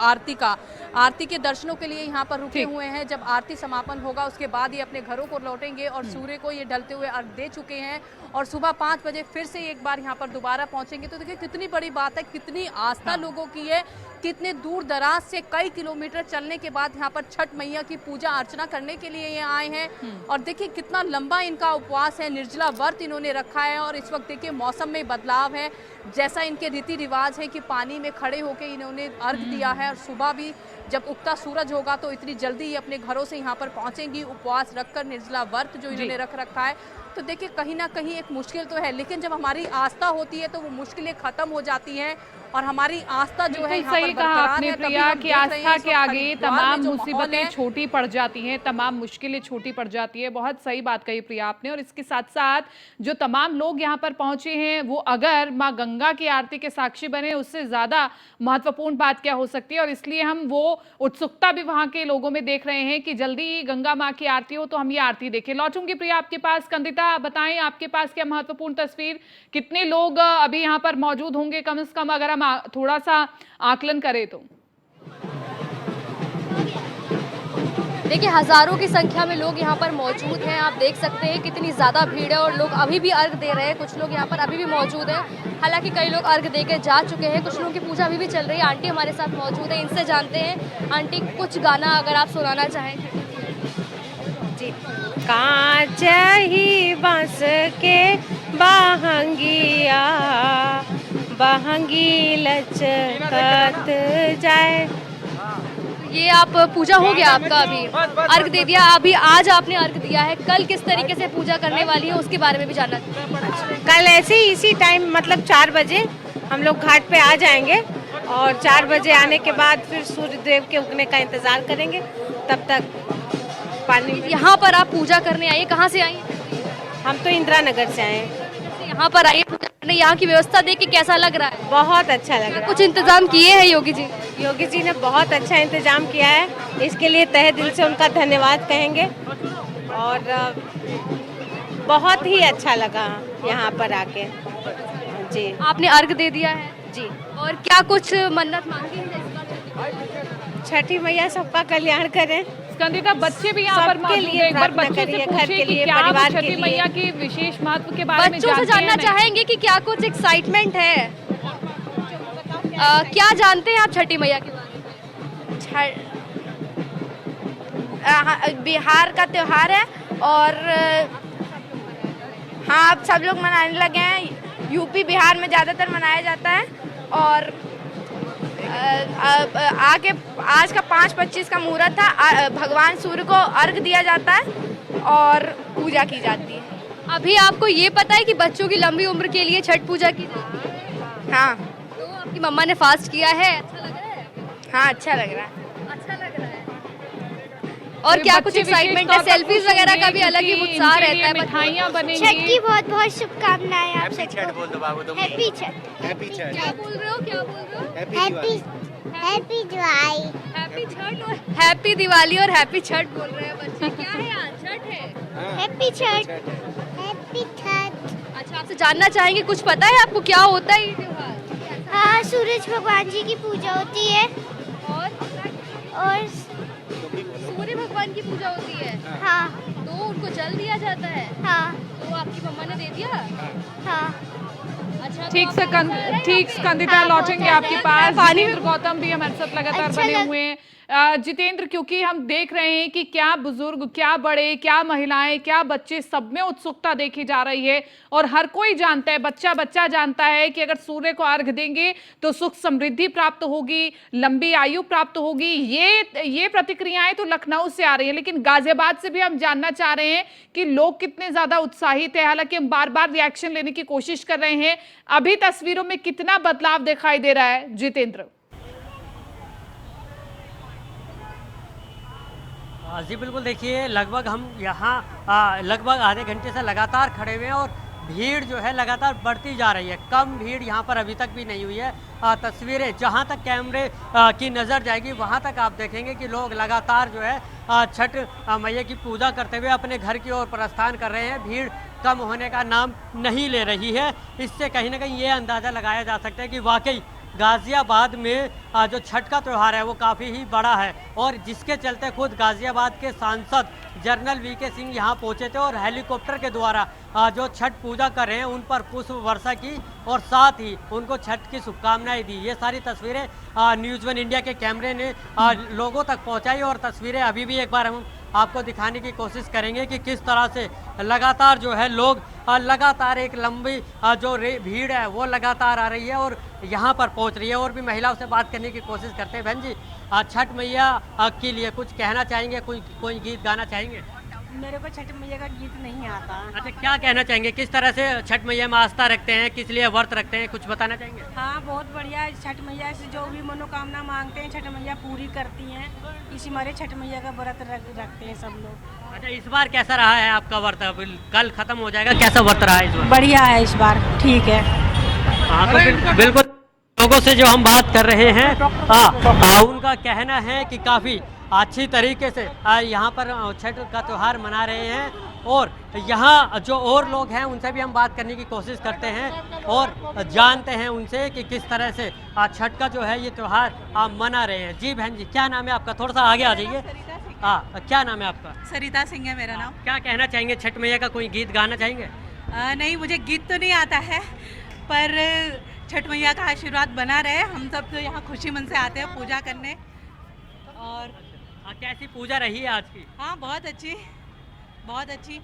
आरती के दर्शनों के लिए यहाँ पर रुके हुए हैं। जब आरती समापन होगा उसके बाद ये अपने घरों को लौटेंगे और सूर्य को ये ढलते हुए अर्घ दे चुके हैं और सुबह 5 बजे फिर से एक बार यहाँ पर दोबारा पहुँचेंगे। तो देखिए कितनी बड़ी बात है, कितनी आस्था लोगों की है, कितने दूर दराज से कई किलोमीटर चलने के बाद यहाँ पर छठ मैया की पूजा अर्चना करने के लिए ये आए हैं। और देखिए कितना लंबा इनका उपवास है, निर्जला व्रत इन्होंने रखा है। और इस वक्त देखिए मौसम में बदलाव है, जैसा इनके रीति रिवाज है कि पानी में खड़े होकर इन्होंने अर्घ दिया है और सुबह भी जब उगता सूरज होगा तो इतनी जल्दी ही अपने घरों से यहाँ पर पहुँचेंगी उपवास रखकर, निर्जला व्रत जो इन्होंने रख रखा है। तो देखिए कहीं ना कहीं एक मुश्किल तो है, लेकिन जब हमारी आस्था होती है तो वो मुश्किलें खत्म हो जाती हैं और हमारी आस्था जो है यहाँ सही पर कहा बरकरार आपने है। प्रिया कि आस्था के आगे हरिद्वार तमाम में जो मुसीबतें माहौल है, छोटी पड़ जाती हैं, तमाम मुश्किलें छोटी पड़ जाती है। बहुत सही बात कही प्रिया आपने। और इसके साथ साथ जो तमाम लोग यहाँ पर पहुंचे हैं वो अगर माँ गंगा की आरती के साक्षी बने उससे ज्यादा महत्वपूर्ण बात क्या हो सकती है। और इसलिए हम वो उत्सुकता भी वहां के लोगों में देख रहे हैं कि जल्दी गंगा माँ की आरती हो तो हम ये आरती देखें। लौटूंगी प्रिया आपके पास। कंदिता, बताएं आपके पास क्या महत्वपूर्ण तस्वीर, कितने लोग अभी यहाँ पर मौजूद होंगे कम से कम, अगर हम थोड़ा सा आकलन करें तो? देखिए हज़ारों की संख्या में लोग यहाँ पर मौजूद हैं। आप देख सकते हैं कितनी ज़्यादा भीड़ है और लोग अभी भी अर्घ दे रहे हैं। कुछ लोग यहाँ पर अभी भी मौजूद हैं, हालांकि कई लोग अर्घ दे के जा चुके हैं। कुछ लोगों की पूजा अभी भी चल रही है। आंटी हमारे साथ मौजूद है, इनसे जानते हैं। आंटी कुछ गाना अगर आप सुनाना चाहें। जी। कांच ही बांस के बहंगिया बहंगी लचकत जाए। ये आप पूजा हो गया आपका, अभी अर्घ दे दिया, अभी आज आपने अर्घ दिया है, कल किस तरीके से पूजा करने वाली है उसके बारे में भी जानना चाहिए। कल ऐसे ही इसी टाइम मतलब 4 बजे हम लोग घाट पे आ जाएंगे और 4 बजे आने के बाद फिर सूर्य देव के उगने का इंतजार करेंगे। तब तक पानी। यहाँ पर आप पूजा करने आइए, कहाँ से आई? हम तो इंदिरा नगर से आए। यहाँ पर आइए पूजा करने, यहाँ की व्यवस्था देख के कैसा लग रहा है? बहुत अच्छा लग रहा है। कुछ इंतजाम किए हैं योगी जी? योगी जी ने बहुत अच्छा इंतजाम किया है, इसके लिए तहे दिल से उनका धन्यवाद कहेंगे। और बहुत ही अच्छा लगा यहाँ पर आके। जी। आपने अर्घ दे दिया है? जी। और क्या कुछ मन्नत मांगी है? छठी मैया सबका कल्याण करें। स्कंदिता, बच्चे भी यहाँ पर मौजूद हैं, एक बार बच्चों से पूछिए कि क्या छठी मैया की विशेष महत्व के बारे में बच्चों से जानना चाहेंगे कि क्या कुछ एक्साइटमेंट है। क्या जानते हैं आप छठी मैया के बारे में? बिहार का त्योहार है और हाँ अब सब लोग मनाने लगे हैं। यूपी बिहार में ज़्यादातर मनाया जाता है और आगे आज का 5:25 का मुहूर्त था। भगवान सूर्य को अर्घ दिया जाता है और पूजा की जाती है। अभी आपको ये पता है कि बच्चों की लंबी उम्र के लिए छठ पूजा की जाती है? हाँ। तो आपकी मम्मा ने फास्ट किया है, अच्छा लग रहा है? हाँ अच्छा लग रहा है। अच्छा लग रहा है। और क्या कुछ एक्साइटमेंट है? सेल्फीज वगैरह का भी अलग ही उत्साह रहता है। मिठाइयाँ बनेंगी। छठ की बहुत बहुत शुभकामनाएं आप सबको। छठ बोल दो बाबू तुम। हैप्पी छठ। हैप्पी छठ। क्या बोल रहे हो? क्या बोल रहे हो? हैप्पी दिवाली। हैप्पी छठ और हैप्पी दिवाली और हैप्पी छठ बोल रहे हैं बच्चे। क्या है आज? छठ है। हैप्पी छठ। हैप्पी छठ। अच्छा, आपसे जानना चाहेंगे कुछ पता है आपको क्या होता है ये त्योहार? हाँ, सूरज भगवान जी की पूजा होती है और सूर्य भगवान की पूजा होती है। हाँ। तो उनको जल दिया जाता है। हाँ। तो आपकी मम्मा ने दे दिया? हाँ। अच्छा, ठीक स्कंदिता, लौटेंगे आपके पास। जितेंद्र गौतम भी हमारे साथ लगातार बने हुए हैं। जितेंद्र, क्योंकि हम देख रहे हैं कि क्या बुजुर्ग, क्या बड़े, क्या महिलाएं, क्या बच्चे, सब में उत्सुकता देखी जा रही है और हर कोई जानता है, बच्चा बच्चा जानता है कि अगर सूर्य को अर्घ देंगे तो सुख समृद्धि प्राप्त होगी, लंबी आयु प्राप्त होगी। ये प्रतिक्रियाएं तो लखनऊ से आ रही है, लेकिन गाजियाबाद से भी हम जानना चाह रहे हैं कि लोग कितने ज्यादा उत्साहित है। हालांकि हम बार बार रिएक्शन लेने की कोशिश कर रहे हैं। अभी तस्वीरों में कितना बदलाव दिखाई दे रहा है जितेंद्र? जी बिल्कुल, देखिए लगभग हम यहाँ लगभग आधे घंटे से लगातार खड़े हुए हैं और भीड़ जो है लगातार बढ़ती जा रही है। कम भीड़ यहाँ पर अभी तक भी नहीं हुई है। तस्वीरें जहाँ तक कैमरे की नज़र जाएगी वहाँ तक आप देखेंगे कि लोग लगातार जो है छठ मैया की पूजा करते हुए अपने घर की ओर प्रस्थान कर रहे हैं। भीड़ कम होने का नाम नहीं ले रही है। इससे कहीं ना कहीं ये अंदाज़ा लगाया जा सकता है कि वाकई गाज़ियाबाद में जो छठ का त्यौहार है वो काफ़ी ही बड़ा है और जिसके चलते खुद गाज़ियाबाद के सांसद जनरल वीके सिंह यहाँ पहुँचे थे और हेलीकॉप्टर के द्वारा जो छठ पूजा कर रहे हैं उन पर पुष्प वर्षा की और साथ ही उनको छठ की शुभकामनाएं दी। ये सारी तस्वीरें न्यूज़ वन इंडिया के कैमरे ने लोगों तक पहुँचाई और तस्वीरें अभी भी एक बार हम आपको दिखाने की कोशिश करेंगे कि किस तरह से लगातार जो है लोग लगातार एक लंबी जो भीड़ है वो लगातार आ रही है और यहाँ पर पहुँच रही है। और भी महिलाओं से बात करने की कोशिश करते हैं। बहन जी, छठ मैया के लिए कुछ कहना चाहेंगे? कोई गीत गाना चाहेंगे? मेरे को छठ मैया का गीत नहीं आता। अच्छा, क्या कहना चाहेंगे? किस तरह से छठ मैया में आस्था रखते हैं, किस लिए व्रत रखते हैं, कुछ बताना चाहेंगे? हाँ, बहुत बढ़िया। छठ मैया से जो भी मनोकामना मांगते हैं छठ मैया पूरी करती हैं। इसी मारे छठ मैया का व्रत रखते हैं सब लोग। अच्छा, इस बार कैसा रहा है आपका व्रत? कल खत्म हो जाएगा, कैसा व्रत रहा है इस बार? बढ़िया है इस बार, ठीक है। हाँ, तो बिल्कुल लोगों से जो हम बात कर रहे हैं उनका कहना है कि काफ़ी अच्छी तरीके से यहाँ पर छठ का त्यौहार मना रहे हैं और यहाँ जो और लोग हैं उनसे भी हम बात करने की कोशिश करते हैं और जानते हैं उनसे कि किस तरह से छठ का जो है ये त्यौहार आप मना रहे हैं। जी बहन जी, क्या नाम है आपका? थोड़ा सा आगे आ जाइए। क्या नाम है आपका? सरिता सिंह है मेरा नाम। क्या कहना चाहेंगे, छठ मैया का कोई गीत गाना चाहेंगे? नहीं, मुझे गीत तो नहीं आता है, पर छठ मैया का आशीर्वाद बना रहे। हम सब तो यहाँ खुशी मन से आते हैं पूजा करने। और कैसी पूजा रही है आज की? हाँ, बहुत अच्छी, बहुत अच्छी।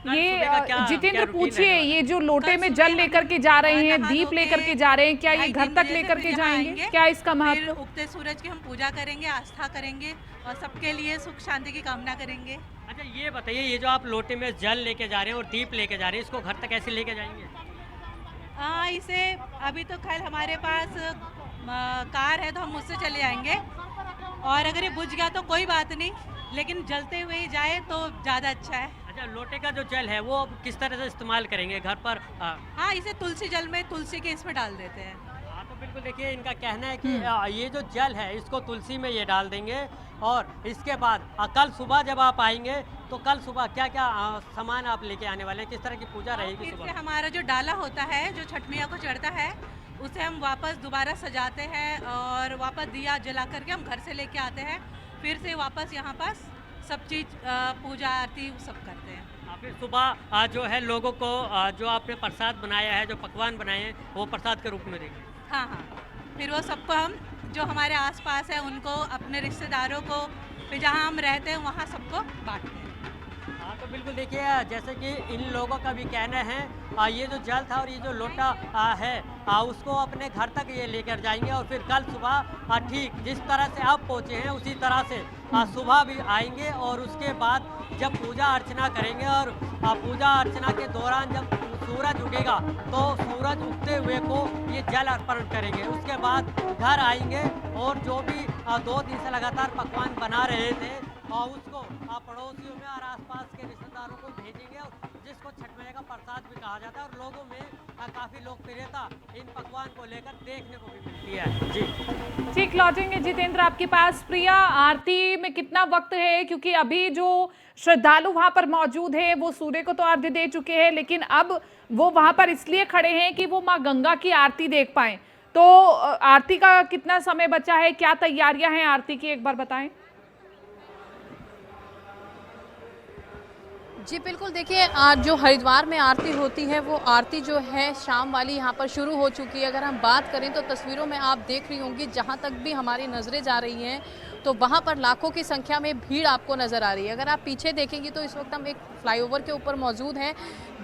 ये जितेंद्र पूछिए, ये जो लोटे में जल लेकर के जा रहे हैं, दीप लेकर के जा रहे हैं, क्या ये घर तक लेकर के जाएंगे? क्या इसका महत्व? उगते सूरज की हम पूजा करेंगे, आस्था करेंगे और सबके लिए सुख शांति की कामना करेंगे। अच्छा, ये बताइए, ये जो आप लोटे में जल लेके जा रहे हैं और दीप लेके जा रहे हैं, इसको घर तक कैसे लेके जाएंगे? इसे अभी तो खैर हमारे पास कार है, तो हम उससे चले जाएंगे, और अगर ये बुझ गया तो कोई बात नहीं, लेकिन जलते हुए ही जाए तो ज़्यादा अच्छा है। अच्छा, लोटे का जो जल है वो किस तरह से इस्तेमाल करेंगे घर पर? हाँ, इसे तुलसी जल में, तुलसी के इसमें डाल देते हैं। हाँ, तो बिल्कुल देखिए, इनका कहना है कि ये जो जल है इसको तुलसी में ये डाल देंगे, और इसके बाद कल सुबह जब आप आएंगे तो कल सुबह क्या क्या सामान आप लेके आने वाले हैं, किस तरह की पूजा रहेगी सुबह? हमारा जो डाला होता है, जो छठ मैया को चढ़ता है, उसे हम वापस दोबारा सजाते हैं और वापस दिया जला करके हम घर से लेके आते हैं, फिर से वापस यहाँ पास सब चीज़ पूजा आरती सब करते हैं। फिर सुबह जो है लोगों को जो आपने प्रसाद बनाया है, जो पकवान बनाए हैं, वो प्रसाद के रूप में देंगे? हाँ हाँ, फिर वो सबको हम जो हमारे आसपास है उनको, अपने रिश्तेदारों को, फिर जहाँ हम रहते हैं वहाँ सबको बांटते हैं। हाँ, तो बिल्कुल देखिए, जैसे कि इन लोगों का भी कहना है, ये जो जल था और ये जो लोटा है उसको अपने घर तक ये लेकर जाएंगे, और फिर कल सुबह ठीक जिस तरह से आप पहुँचे हैं उसी तरह से सुबह भी आएंगे, और उसके बाद जब पूजा अर्चना करेंगे, और पूजा अर्चना के दौरान जब सूरज उगेगा तो सूरज उगते हुए को ये जल अर्पण करेंगे। उसके बाद घर आएंगे और जो भी 2 दिन से लगातार पकवान बना रहे थे और उसको पड़ोसियों में और आसपास के रिश्तेदारों को भेजेंगे, और जिसको छठ मैया का प्रसाद भी कहा जाता है, और लोगों में काफ़ी लोकप्रियता इन पकवान को लेकर देखने को भी मिलती है। जी ठीक, लौटेंगे जितेंद्र आपके पास। प्रिया, आरती में कितना वक्त है, क्योंकि अभी जो श्रद्धालु वहां पर मौजूद है वो सूर्य को तो अर्घ्य दे चुके हैं, लेकिन अब वो वहां पर इसलिए खड़े हैं कि वो माँ गंगा की आरती देख पाएं, तो आरती का कितना समय बचा है, क्या तैयारियां हैं आरती की, एक बार बताएं। जी बिल्कुल, देखिए आज जो हरिद्वार में आरती होती है वो आरती जो है शाम वाली यहाँ पर शुरू हो चुकी है। अगर हम बात करें तो तस्वीरों में आप देख रही होंगी, जहाँ तक भी हमारी नज़रें जा रही हैं तो वहाँ पर लाखों की संख्या में भीड़ आपको नज़र आ रही है। अगर आप पीछे देखेंगी तो इस वक्त हम एक फ्लाईओवर के ऊपर मौजूद हैं,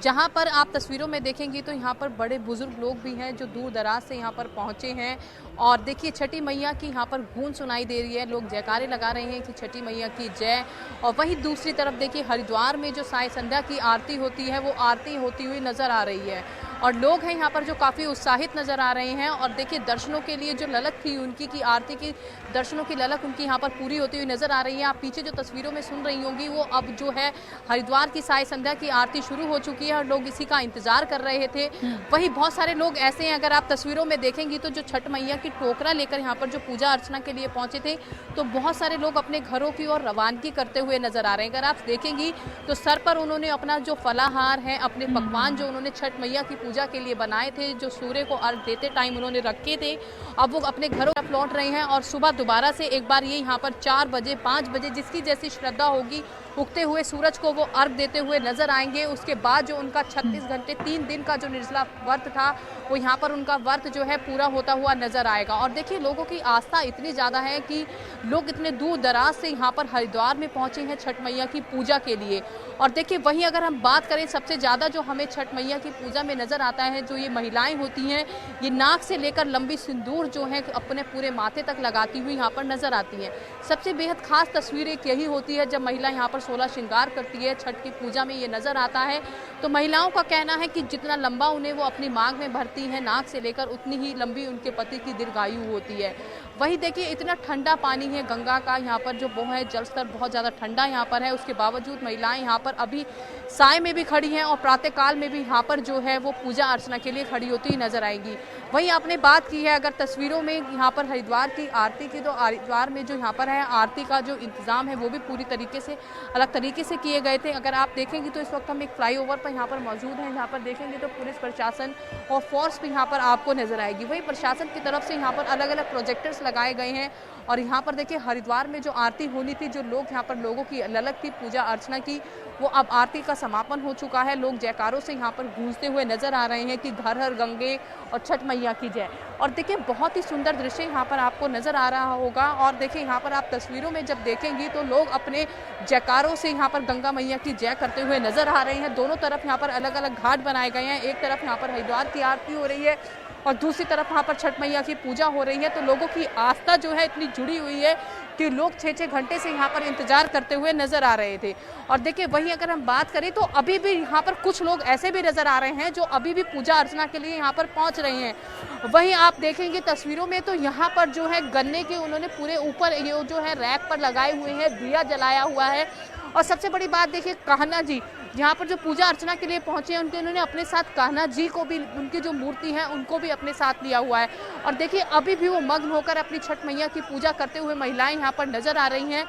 जहाँ पर आप तस्वीरों में देखेंगी तो यहाँ पर बड़े बुजुर्ग लोग भी हैं जो दूर दराज से यहाँ पर पहुँचे हैं, और देखिए छठी मैया की यहाँ पर गूंज सुनाई दे रही है, लोग जयकारे लगा रहे हैं कि छठी मैया की जय। और वहीं दूसरी तरफ देखिए हरिद्वार में जो साय संध्या की आरती होती है वो आरती होती हुई नज़र आ रही है, और लोग हैं यहाँ पर जो काफ़ी उत्साहित नज़र आ रहे हैं। और देखिए दर्शनों के लिए जो ललक थी उनकी की आरती की दर्शनों की ललक उनकी यहाँ पर पूरी होती हुई नज़र आ रही है। आप पीछे जो तस्वीरों में सुन रही होंगी वो अब जो है हरिद्वार की साय संध्या की आरती शुरू हो चुकी है, और लोग इसी का इंतजार कर रहे थे। वहीं बहुत सारे लोग ऐसे हैं, अगर आप तस्वीरों में देखेंगी तो जो छठ मैया की टोकरा लेकर यहाँ पर जो पूजा अर्चना के लिए पहुँचे थे, तो बहुत सारे लोग अपने घरों की ओर रवानगी करते हुए नजर आ रहे हैं। अगर आप देखेंगी तो सर पर उन्होंने अपना जो फलाहार है, अपने पकवान जो उन्होंने छठ मैया की पूजा के लिए बनाए थे, जो सूर्य को अर्घ देते टाइम उन्होंने रखे थे, अब वो अपने घरों तक लौट रहे हैं, और सुबह दोबारा से एक बार ये यहाँ पर 4 बजे 5 बजे जिसकी जैसी श्रद्धा होगी उगते हुए सूरज को वो अर्घ देते हुए नजर आएंगे। उसके बाद जो उनका 36 घंटे 3 दिन का जो निर्जला व्रत था वो यहाँ पर उनका व्रत जो है पूरा होता हुआ नजर आएगा। और देखिए लोगों की आस्था इतनी ज़्यादा है कि लोग इतने दूर दराज से यहाँ पर हरिद्वार में पहुँचे हैं छठ मैया की पूजा के लिए। और देखिए वहीं अगर हम बात करें, सबसे ज़्यादा जो हमें छठ मैया की पूजा में नज़र आता है, जो ये महिलाएं होती हैं, ये नाक से लेकर लंबी सिंदूर जो है अपने पूरे माथे तक लगाती हुई यहाँ पर नज़र आती हैं। सबसे बेहद खास तस्वीर एक यही होती है जब महिला यहाँ पर 16 श्रृंगार करती है, छठ की पूजा में ये नज़र आता है। तो महिलाओं का कहना है कि जितना लंबा उन्हें वो अपनी मांग में भरती हैं नाक से लेकर, उतनी ही लंबी उनके पति की दीर्घायु होती है। वहीं देखिए इतना ठंडा पानी है गंगा का, यहाँ पर जो वो है जल स्तर बहुत ज़्यादा ठंडा यहाँ पर है, उसके बावजूद महिलाएं यहाँ पर अभी साय में भी खड़ी हैं और प्रातःकाल में भी यहाँ पर जो है वो पूजा अर्चना के लिए खड़ी होती ही नजर आएंगी। वहीं आपने बात की है अगर तस्वीरों में यहाँ पर हरिद्वार की आरती की, तो हरिद्वार में जो यहाँ पर है आरती का जो इंतज़ाम है वो भी पूरी तरीके से अलग तरीके से किए गए थे। अगर आप देखेंगे तो इस वक्त हम एक फ्लाईओवर पर यहाँ पर मौजूद हैं, यहाँ पर देखेंगे तो पुलिस प्रशासन और फोर्स भी यहाँ पर आपको नजर आएगी। वहीं प्रशासन की तरफ से यहाँ पर अलग अलग प्रोजेक्टर्स लगाए गए हैं और यहाँ पर देखिए हरिद्वार में जो आरती होनी थी, जो लोग यहाँ पर लोगों की ललक थी पूजा अर्चना की, वो अब आरती का समापन हो चुका है। लोग जयकारों से यहाँ पर गूंजते हुए नजर आ रहे हैं कि घर हर गंगे और छठ मैया की जय। और देखिए बहुत ही सुंदर दृश्य यहाँ पर आपको नजर आ रहा होगा। और देखिए यहाँ पर आप तस्वीरों में जब देखेंगी तो लोग अपने जयकारों से यहाँ पर गंगा मैया की जय करते हुए नजर आ रहे हैं। दोनों तरफ यहाँ पर अलग अलग घाट बनाए गए हैं। एक तरफ यहाँ पर हरिद्वार की आरती हो रही है और दूसरी तरफ यहाँ पर छठ मैया की पूजा हो रही है। तो लोगों की आस्था जो है इतनी जुड़ी हुई है कि लोग 6-6 घंटे से यहाँ पर इंतजार करते हुए नजर आ रहे थे। और देखिए वहीं अगर हम बात करें तो अभी भी यहाँ पर कुछ लोग ऐसे भी नजर आ रहे हैं जो अभी भी पूजा अर्चना के लिए यहाँ पर पहुँच रहे हैं। वहीं आप देखेंगे तस्वीरों में तो यहाँ पर जो है गन्ने के उन्होंने पूरे ऊपर ये जो है रैक पर लगाए हुए हैं, दिया जलाया हुआ है। और सबसे बड़ी बात देखिए कान्हा जी यहाँ पर जो पूजा अर्चना के लिए पहुंचे हैं, उन्होंने अपने साथ कान्हा जी को भी, उनकी जो मूर्ति है उनको भी अपने साथ लिया हुआ है। और देखिए अभी भी वो मग्न होकर अपनी छठ मैया की पूजा करते हुए महिलाएं यहाँ पर नजर आ रही हैं।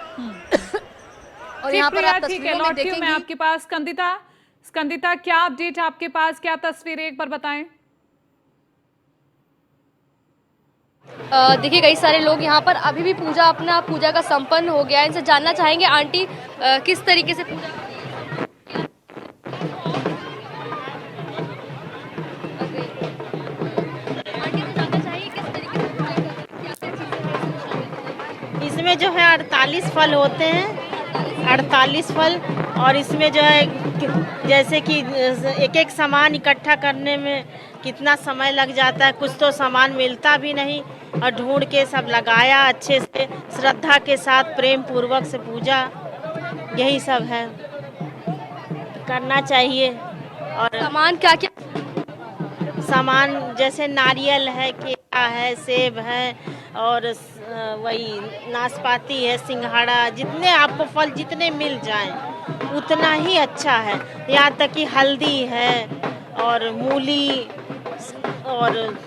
और यहाँ पर आप तस्वीरों में देखेंगे। मैं आपके पास स्कंदिता क्या अपडेट आपके पास, क्या तस्वीरें एक बार बताएं। देखिए कई सारे लोग यहाँ पर अभी भी पूजा का संपन्न हो गया है। इनसे जानना चाहेंगे आंटी किस तरीके से पूजा इसमें जो है 48 फल होते हैं, 48 फल। और इसमें जो है जैसे कि एक एक सामान इकट्ठा करने में कितना समय लग जाता है, कुछ तो सामान मिलता भी नहीं और ढूंढ के सब लगाया अच्छे से, श्रद्धा के साथ प्रेम पूर्वक से पूजा, यही सब है, करना चाहिए। और सामान क्या क्या सामान जैसे नारियल है, केला है, सेब है और वही नाशपाती है, सिंघाड़ा, जितने आपको फल जितने मिल जाएं उतना ही अच्छा है। यहाँ तक कि हल्दी है और मूली और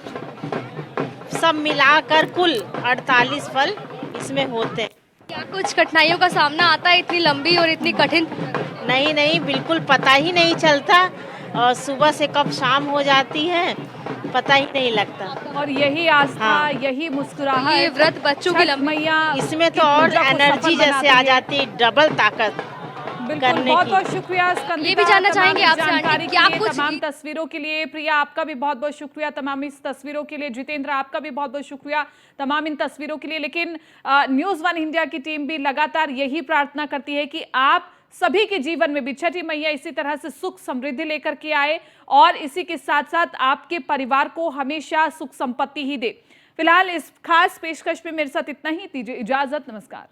सब मिलाकर कुल 48 फल इसमें होते हैं। क्या कुछ कठिनाइयों का सामना आता है इतनी लंबी और इतनी कठिन? नहीं, बिल्कुल पता ही नहीं चलता और सुबह से कब शाम हो जाती है पता ही नहीं लगता। और यही आस्था, यही मुस्कुराहट, ये व्रत बच्चों की मैया, इसमें तो और एनर्जी जैसे आ जाती है, डबल ताकत बिल्कुल। बहुत बहुत शुक्रिया स्कंदिता। ये भी जानना चाहेंगे आपसे जानकारी क्या कुछ तमाम तस्वीरों के लिए। प्रिया आपका भी बहुत बहुत शुक्रिया तमाम इस तस्वीरों के लिए। जितेंद्र आपका भी बहुत बहुत शुक्रिया तमाम इन तस्वीरों के लिए। लेकिन न्यूज़ 1 इंडिया की टीम भी लगातार यही प्रार्थना करती है कि आप सभी के जीवन में भी छठी मैया इसी तरह से सुख समृद्धि लेकर के आए और इसी के साथ साथ आपके परिवार को हमेशा सुख संपत्ति ही दे। फिलहाल इस खास पेशकश में मेरे साथ इतना ही। दीजिए इजाजत, नमस्कार।